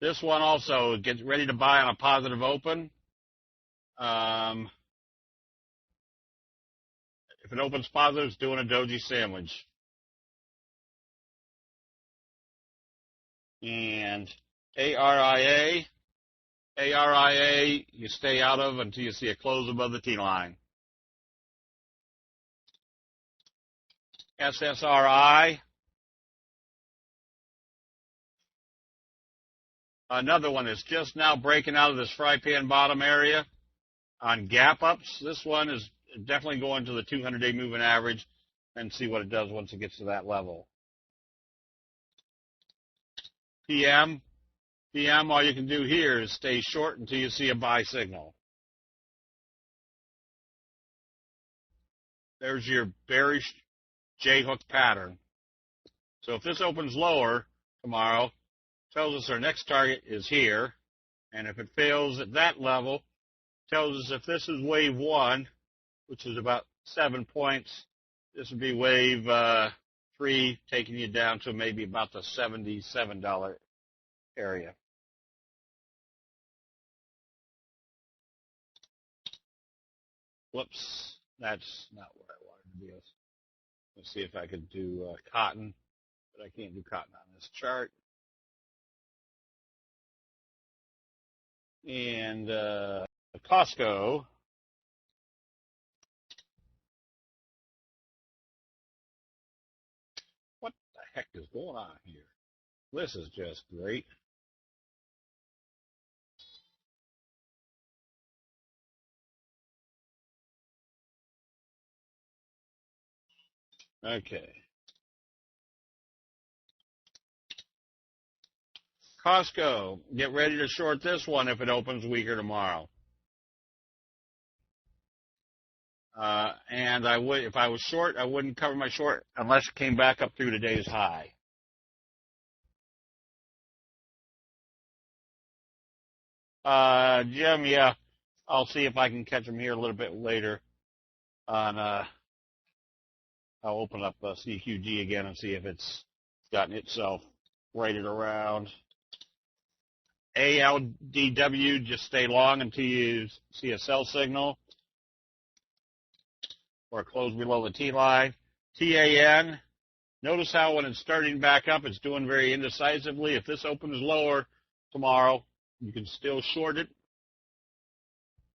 This one also gets ready to buy on a positive open. If it opens positive, it's doing a doji sandwich. And ARIA, you stay out of until you see a close above the T line. SSRI, another one is just now breaking out of this fry pan bottom area on gap ups. This one is definitely going to the 200-day moving average and see what it does once it gets to that level. PM, all you can do here is stay short until you see a buy signal. There's your bearish J-hook pattern. So if this opens lower tomorrow, tells us our next target is here. And if it fails at that level, tells us if this is wave 1, which is about 7 points, this would be wave 3, taking you down to maybe about the $77 area. Whoops, that's not what I wanted to do. Let's see if I could do cotton, but I can't do cotton on this chart. And Costco. What the heck is going on here? This is just great. Okay. Costco, get ready to short this one if it opens weaker tomorrow. And I would, if I was short, I wouldn't cover my short unless it came back up through today's high. Jim, yeah, I'll see if I can catch him here a little bit later. On I'll open up CQG again and see if it's gotten itself righted around. ALDW, just stay long until you see a sell signal or a close below the T line. TAN, notice how when it's starting back up, it's doing very indecisively. If this opens lower tomorrow, you can still short it.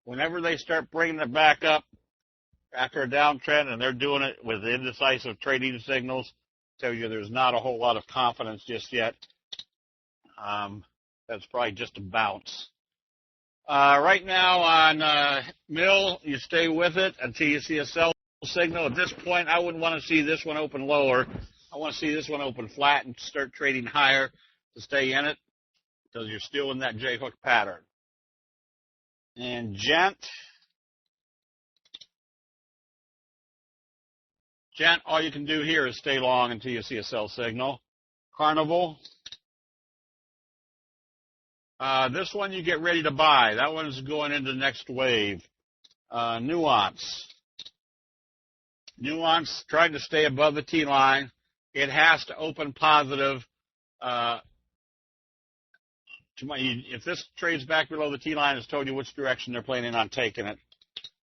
Whenever they start bringing it back up after a downtrend, and they're doing it with indecisive trading signals, tell you there's not a whole lot of confidence just yet. That's probably just a bounce. Right now on MIL, you stay with it until you see a sell signal. At this point, I wouldn't want to see this one open lower. I want to see this one open flat and start trading higher to stay in it because you're still in that J-hook pattern. And Gent, all you can do here is stay long until you see a sell signal. Carnival. This one you get ready to buy. That one's going into the next wave. Nuance, trying to stay above the T line. It has to open positive. If this trades back below the T line, it's told you which direction they're planning on taking it.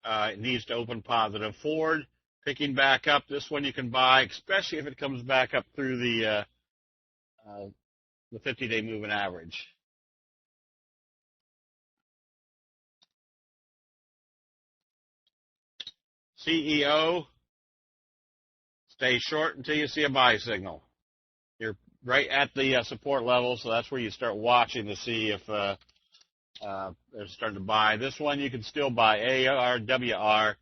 It needs to open positive. Ford, picking back up. This one you can buy, especially if it comes back up through the 50-day moving average. CEO, stay short until you see a buy signal. You're right at the support level, so that's where you start watching to see if they're starting to buy. This one you can still buy, ARWR,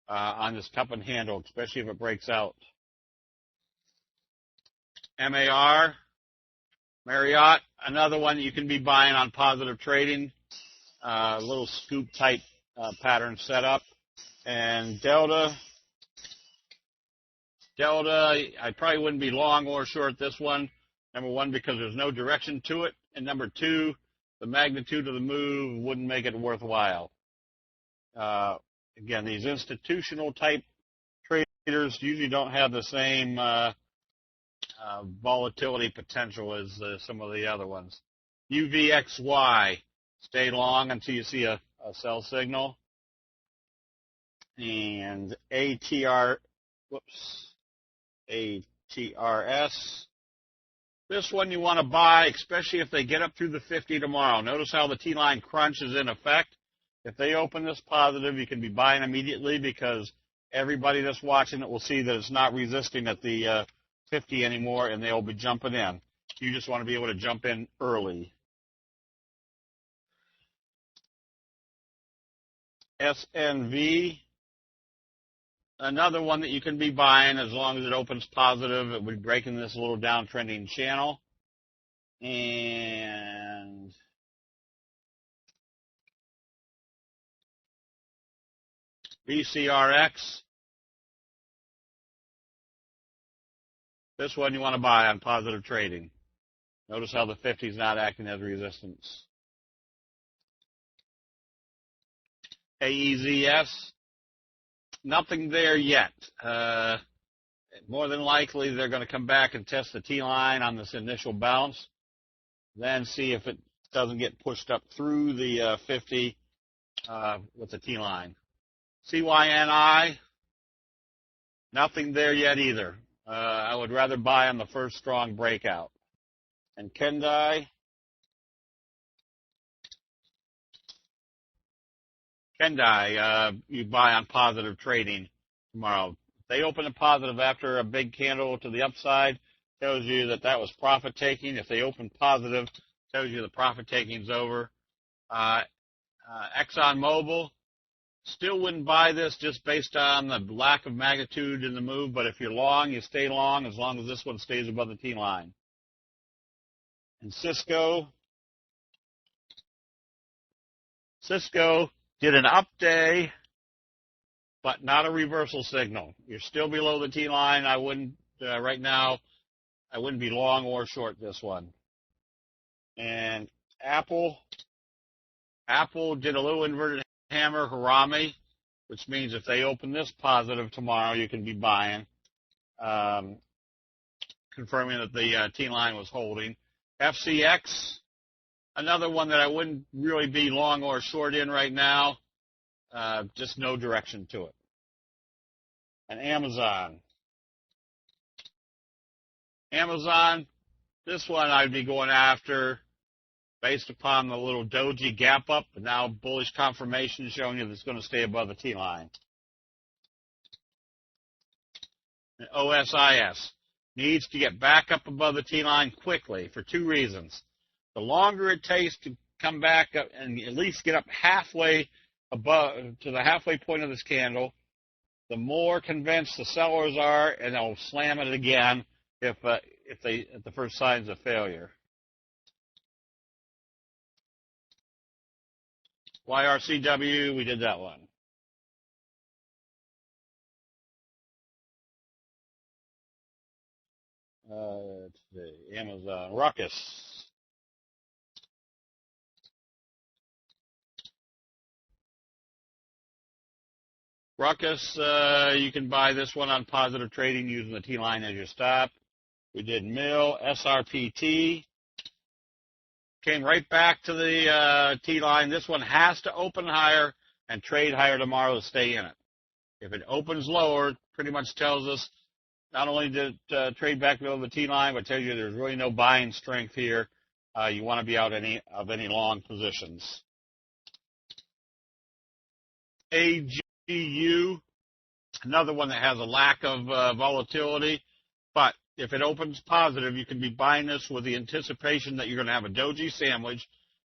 on this cup and handle, especially if it breaks out. MAR, Marriott, another one you can be buying on positive trading, little scoop type pattern setup. And Delta, I probably wouldn't be long or short this one. Number one, because there's no direction to it. And number two, the magnitude of the move wouldn't make it worthwhile. Again, these institutional type traders usually don't have the same volatility potential as some of the other ones. UVXY, stay long until you see a sell signal. And ATRS, this one you want to buy, especially if they get up through the 50 tomorrow. Notice how the T-line crunch is in effect. If they open this positive, you can be buying immediately because everybody that's watching it will see that it's not resisting at the 50 anymore, and they'll be jumping in. You just want to be able to jump in early. SNV, another one that you can be buying as long as it opens positive. It would break in this little downtrending channel. And BCRX, this one you want to buy on positive trading. Notice how the 50 is not acting as resistance. AEZS, nothing there yet. More than likely, they're going to come back and test the T-line on this initial bounce, then see if it doesn't get pushed up through the 50 with the T-line. CYNI, nothing there yet either. I would rather buy on the first strong breakout. And Kendai, you buy on positive trading tomorrow. If they open a positive after a big candle to the upside, tells you that that was profit taking. If they open positive, tells you the profit taking's over. ExxonMobil, still wouldn't buy this just based on the lack of magnitude in the move, but if you're long, you stay long as this one stays above the T line. And Cisco did an up day, but not a reversal signal. You're still below the T line. I wouldn't, right now, I wouldn't be long or short this one. And Apple did a little inverted hammer Harami, which means if they open this positive tomorrow, you can be buying, confirming that the T line was holding. FCX, another one that I wouldn't really be long or short in right now, just no direction to it. And Amazon, this one I'd be going after based upon the little doji gap up, but now bullish confirmation showing you that it's going to stay above the T line. And OSIS needs to get back up above the T line quickly for two reasons. The longer it takes to come back up and at least get up halfway above to the halfway point of this candle, the more convinced the sellers are, and they'll slam it again if they at the first signs of failure. YRCW, we did that one. Today, Amazon, Ruckus. You can buy this one on positive trading using the T-line as your stop. We did Mill, SRPT. Came right back to the T-line. This one has to open higher and trade higher tomorrow to stay in it. If it opens lower, pretty much tells us not only did it trade back below the T-line, but tells you there's really no buying strength here. You want to be out of any long positions. AGU, another one that has a lack of volatility, but if it opens positive, you can be buying this with the anticipation that you're going to have a doji sandwich,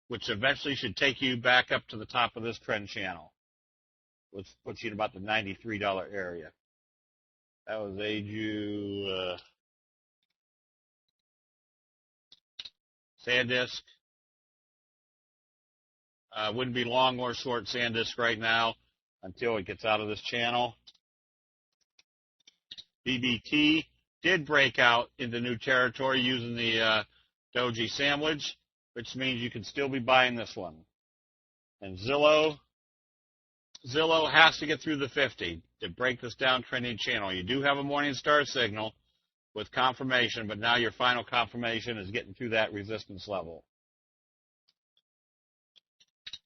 which eventually should take you back up to the top of this trend channel, which puts you at about the $93 area. That was AGU. SanDisk. Wouldn't be long or short SanDisk right now. until it gets out of this channel. BBT did break out into new territory using the doji sandwich, which means you can still be buying this one. And Zillow has to get through the 50 to break this downtrending channel. You do have a Morningstar signal with confirmation, but now your final confirmation is getting through that resistance level.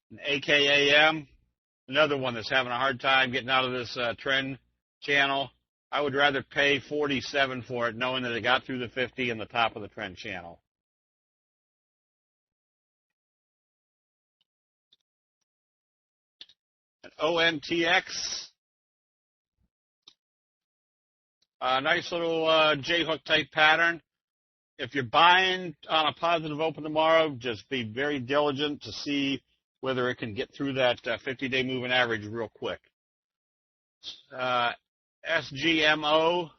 And AKAM, another one that's having a hard time getting out of this trend channel. I would rather pay 47 for it, knowing that it got through the 50 and the top of the trend channel. And ONTX, a nice little J-hook type pattern. If you're buying on a positive open tomorrow, just be very diligent to see whether it can get through that 50-day moving average real quick. SGMO,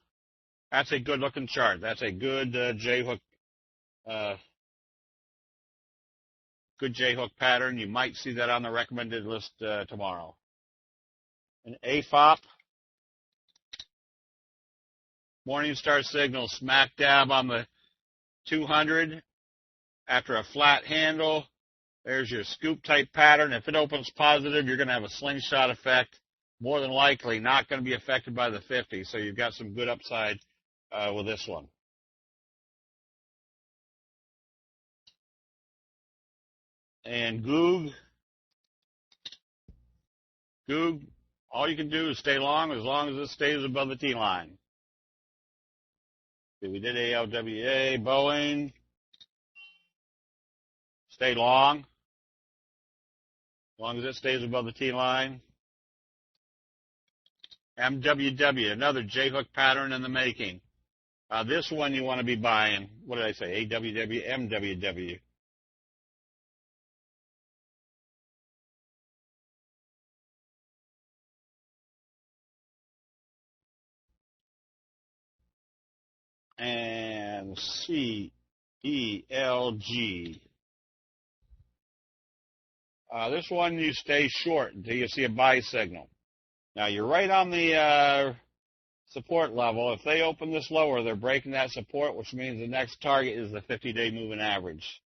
that's a good-looking chart. That's a good J-hook, pattern. You might see that on the recommended list tomorrow. And AFOP, Morningstar signal smack dab on the 200 after a flat handle. There's your scoop type pattern. If it opens positive, you're going to have a slingshot effect. More than likely not going to be affected by the 50, so you've got some good upside with this one. And Goog, all you can do is stay long as it stays above the T line. Okay, we did ALWA, Boeing, stay long as it stays above the T line. MWW, another J-hook pattern in the making. This one you want to be buying. What did I say? AWW, MWW. And CELG. This one you stay short until you see a buy signal. Now, you're right on the support level. If they open this lower, they're breaking that support, which means the next target is the 50-day moving average.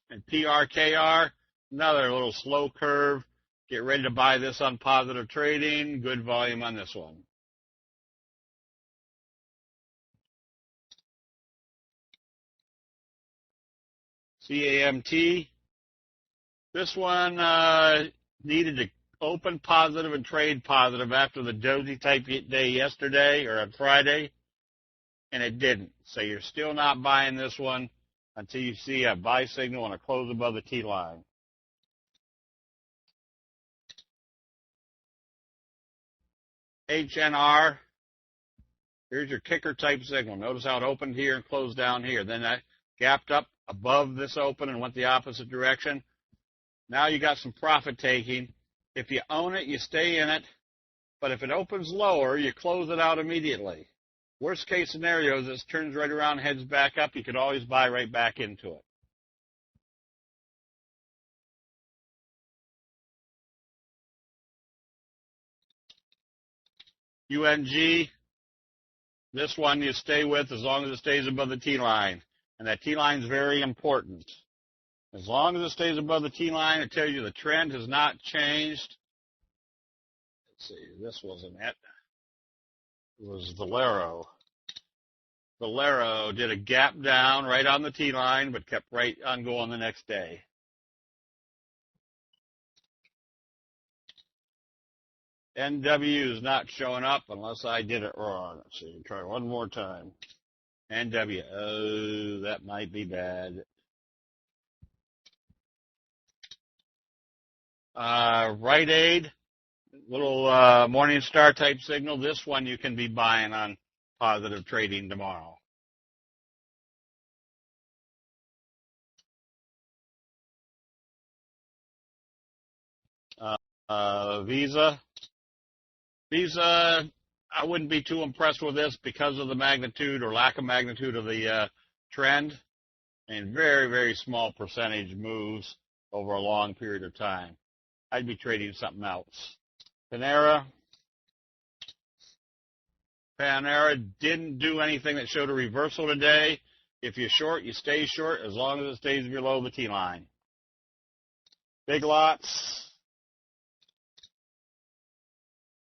And PRKR, another little slow curve. Get ready to buy this on positive trading. Good volume on this one. CAMT. This one needed to open positive and trade positive after the doji type day yesterday or on Friday, and it didn't. So you're still not buying this one until you see a buy signal and a close above the T line. HNR, here's your kicker type signal. Notice how it opened here and closed down here. Then that gapped up above this open and went the opposite direction. Now you got some profit taking. If you own it, you stay in it. But if it opens lower, you close it out immediately. Worst case scenario is this turns right around, heads back up. You could always buy right back into it. UNG, this one you stay with as long as it stays above the T line. And that T line is very important. As long as it stays above the T line, it tells you the trend has not changed. Let's see, this wasn't it. It was Valero. Valero did a gap down right on the T line, but kept right on going the next day. NW is not showing up unless I did it wrong. Let's see, try one more time. NW, oh, that might be bad. Rite Aid, little Morningstar type signal. This one you can be buying on positive trading tomorrow. Visa, I wouldn't be too impressed with this because of the magnitude or lack of magnitude of the trend, and very, very small percentage moves. over a long period of time. I'd be trading something else. Panera didn't do anything that showed a reversal today. If you're short, you stay short as long as it stays below the T-line. Big Lots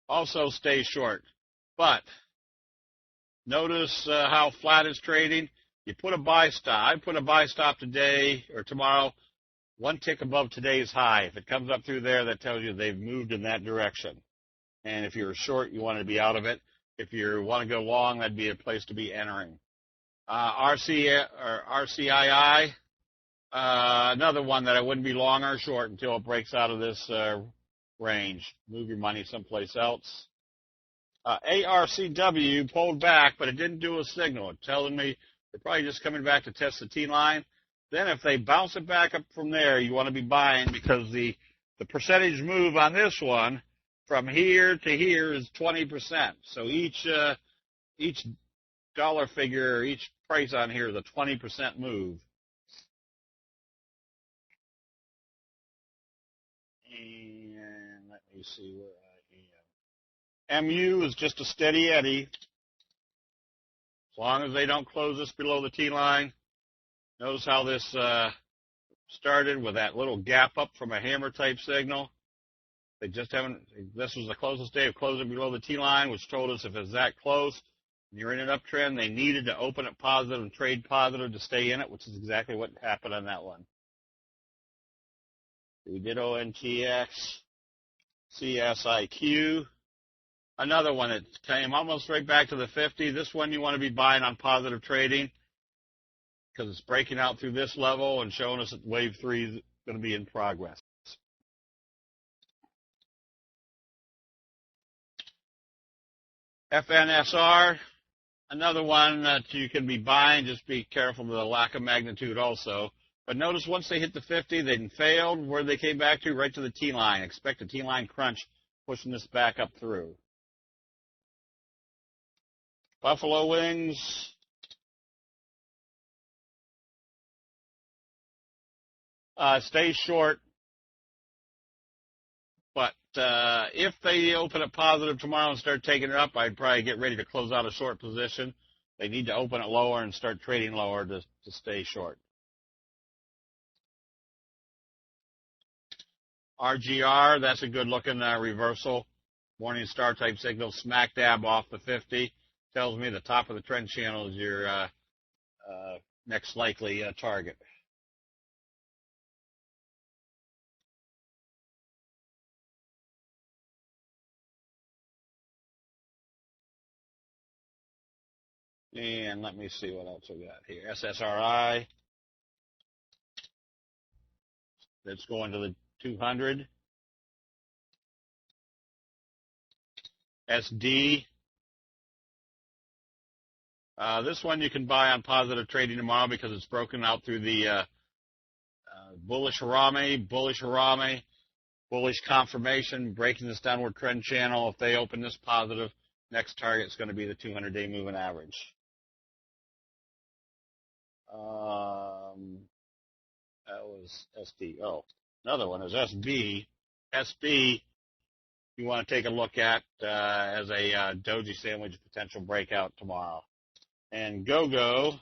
also stay short. But notice how flat it's trading. You put a buy stop. I put a buy stop today or tomorrow, one tick above today's high. If it comes up through there, that tells you they've moved in that direction. And if you're short, you want to be out of it. If you want to go long, that'd be a place to be entering. RCII, another one that I wouldn't be long or short until it breaks out of this range. Move your money someplace else. ARCW pulled back, but it didn't do a signal. It's telling me they're probably just coming back to test the T-line. Then if they bounce it back up from there, you want to be buying because the percentage move on this one from here to here is 20%. So each dollar figure, or each price on here is a 20% move. And let me see where I am. MU is just a steady eddy. As long as they don't close this below the T-line. Notice how this started with that little gap up from a hammer type signal. They just haven't, this was the closest day of closing below the T-line, which told us if it's that close and you're in an uptrend, they needed to open it positive and trade positive to stay in it, which is exactly what happened on that one. We did ONTX, CSIQ. Another one that came almost right back to the 50. This one you want to be buying on positive trading because it's breaking out through this level and showing us that wave 3 is going to be in progress. FNSR, another one that you can be buying. Just be careful with the lack of magnitude also. But notice once they hit the 50, they failed. Where they came back to? Right to the T-line. Expect a T-line crunch pushing this back up through. Buffalo Wings. Stay short. But if they open it positive tomorrow and start taking it up, I'd probably get ready to close out a short position. They need to open it lower and start trading lower to stay short. RGR, that's a good looking reversal. Morning star type signal, smack dab off the 50. Tells me the top of the trend channel is your next likely target. And let me see what else we got here. SSRI. That's going to the 200. SD. This one you can buy on positive trading tomorrow because it's broken out through the bullish Harami, bullish confirmation, breaking this downward trend channel. If they open this positive, next target is going to be the 200-day moving average. That was SD. Oh, another one is SB. SB, you want to take a look at as a doji sandwich potential breakout tomorrow. And GoGo,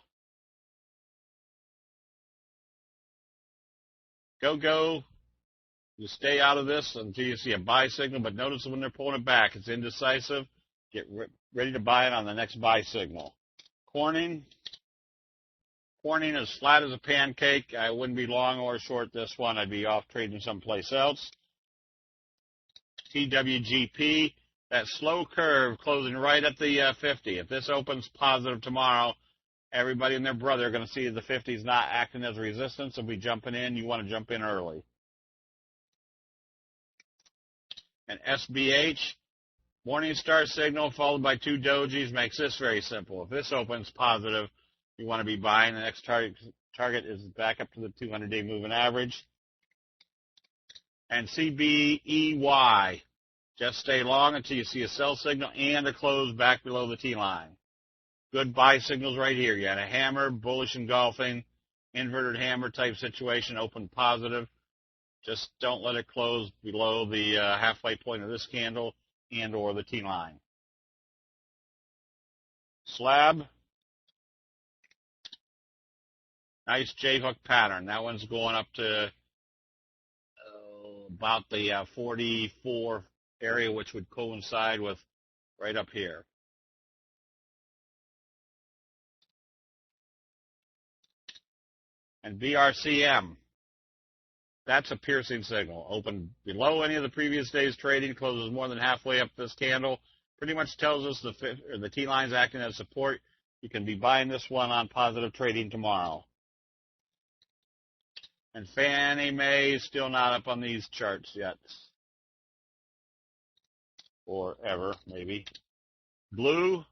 you stay out of this until you see a buy signal, but notice when they're pulling it back, it's indecisive. Get ready to buy it on the next buy signal. Corning is flat as a pancake. I wouldn't be long or short this one. I'd be off trading someplace else. TWGP, that slow curve closing right at the 50. If this opens positive tomorrow, everybody and their brother are going to see the 50 is not acting as a resistance. If we jumping in, you want to jump in early. And SBH, morning star signal followed by 2 dojis makes this very simple. If this opens positive, you want to be buying. The next target is back up to the 200-day moving average. And CBEY, just stay long until you see a sell signal and a close back below the T-line. Good buy signals right here. You had a hammer, bullish engulfing, inverted hammer type situation, open positive. Just don't let it close below the halfway point of this candle and or the T line. Slab. Nice J-hook pattern. That one's going up to about the 44 area, which would coincide with right up here. And BRCM. That's a piercing signal. Open below any of the previous day's trading, closes more than halfway up this candle. Pretty much tells us the T-line's acting as support. You can be buying this one on positive trading tomorrow. And Fannie Mae is still not up on these charts yet. Or ever, maybe. Blue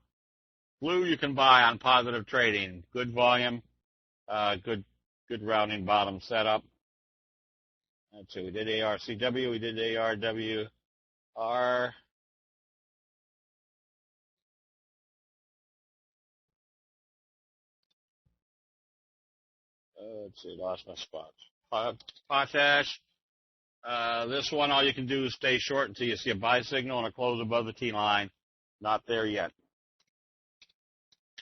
you can buy on positive trading. Good volume, good rounding bottom setup. Let's see, we did ARCW, we did ARWR. Let's see, lost my spots. Potash. This one, all you can do is stay short until you see a buy signal and a close above the T line. Not there yet.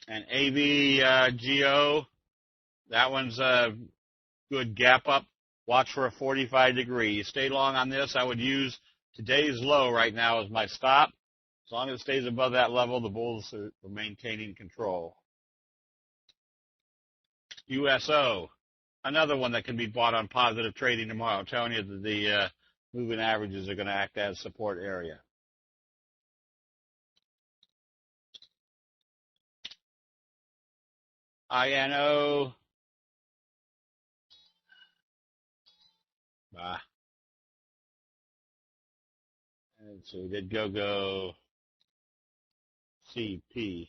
And AVGO, that one's a good gap up. Watch for a 45 degree. You stay long on this. I would use today's low right now as my stop. As long as it stays above that level, the bulls are maintaining control. USO, another one that can be bought on positive trading tomorrow. I'm telling you that the moving averages are going to act as support area. INO. And so we did GoGo, CPRX.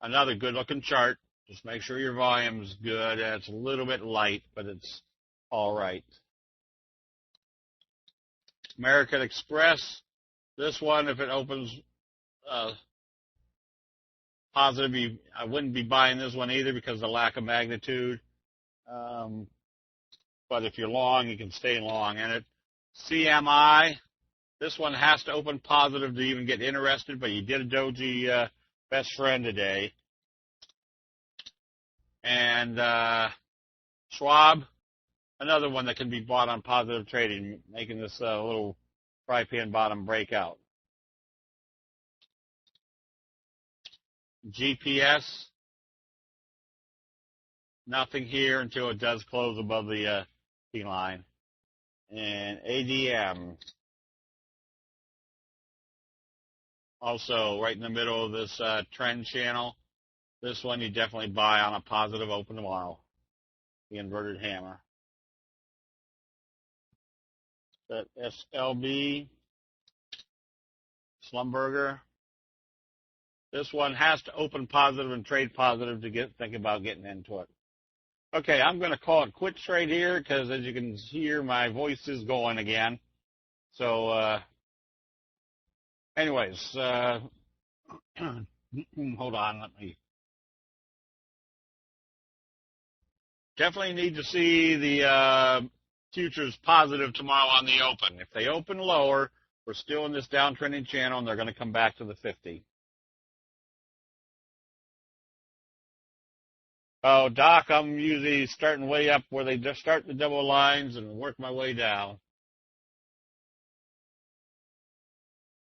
Another good looking chart. Just make sure your volume's good. It's a little bit light, but it's all right. American Express. This one, if it opens positive, I wouldn't be buying this one either because of the lack of magnitude. But if you're long, you can stay long in it. CMI. This one has to open positive to even get interested, but you did a doji best friend today. And Schwab, another one that can be bought on positive trading, making this little fry pan bottom breakout. GPS, nothing here until it does close above the T line. And ADM, also right in the middle of this trend channel. This one you definitely buy on a positive open tomorrow. The inverted hammer. That SLB, Schlumberger. This one has to open positive and trade positive to think about getting into it. Okay, I'm going to call it quits right here because as you can hear, my voice is going again. So, anyways, hold on, let me. Definitely need to see the futures positive tomorrow on the open. If they open lower, we're still in this downtrending channel, and they're going to come back to the 50. Oh, Doc, I'm usually starting way up where they just start the double lines and work my way down.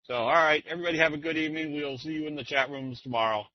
So, all right, everybody have a good evening. We'll see you in the chat rooms tomorrow.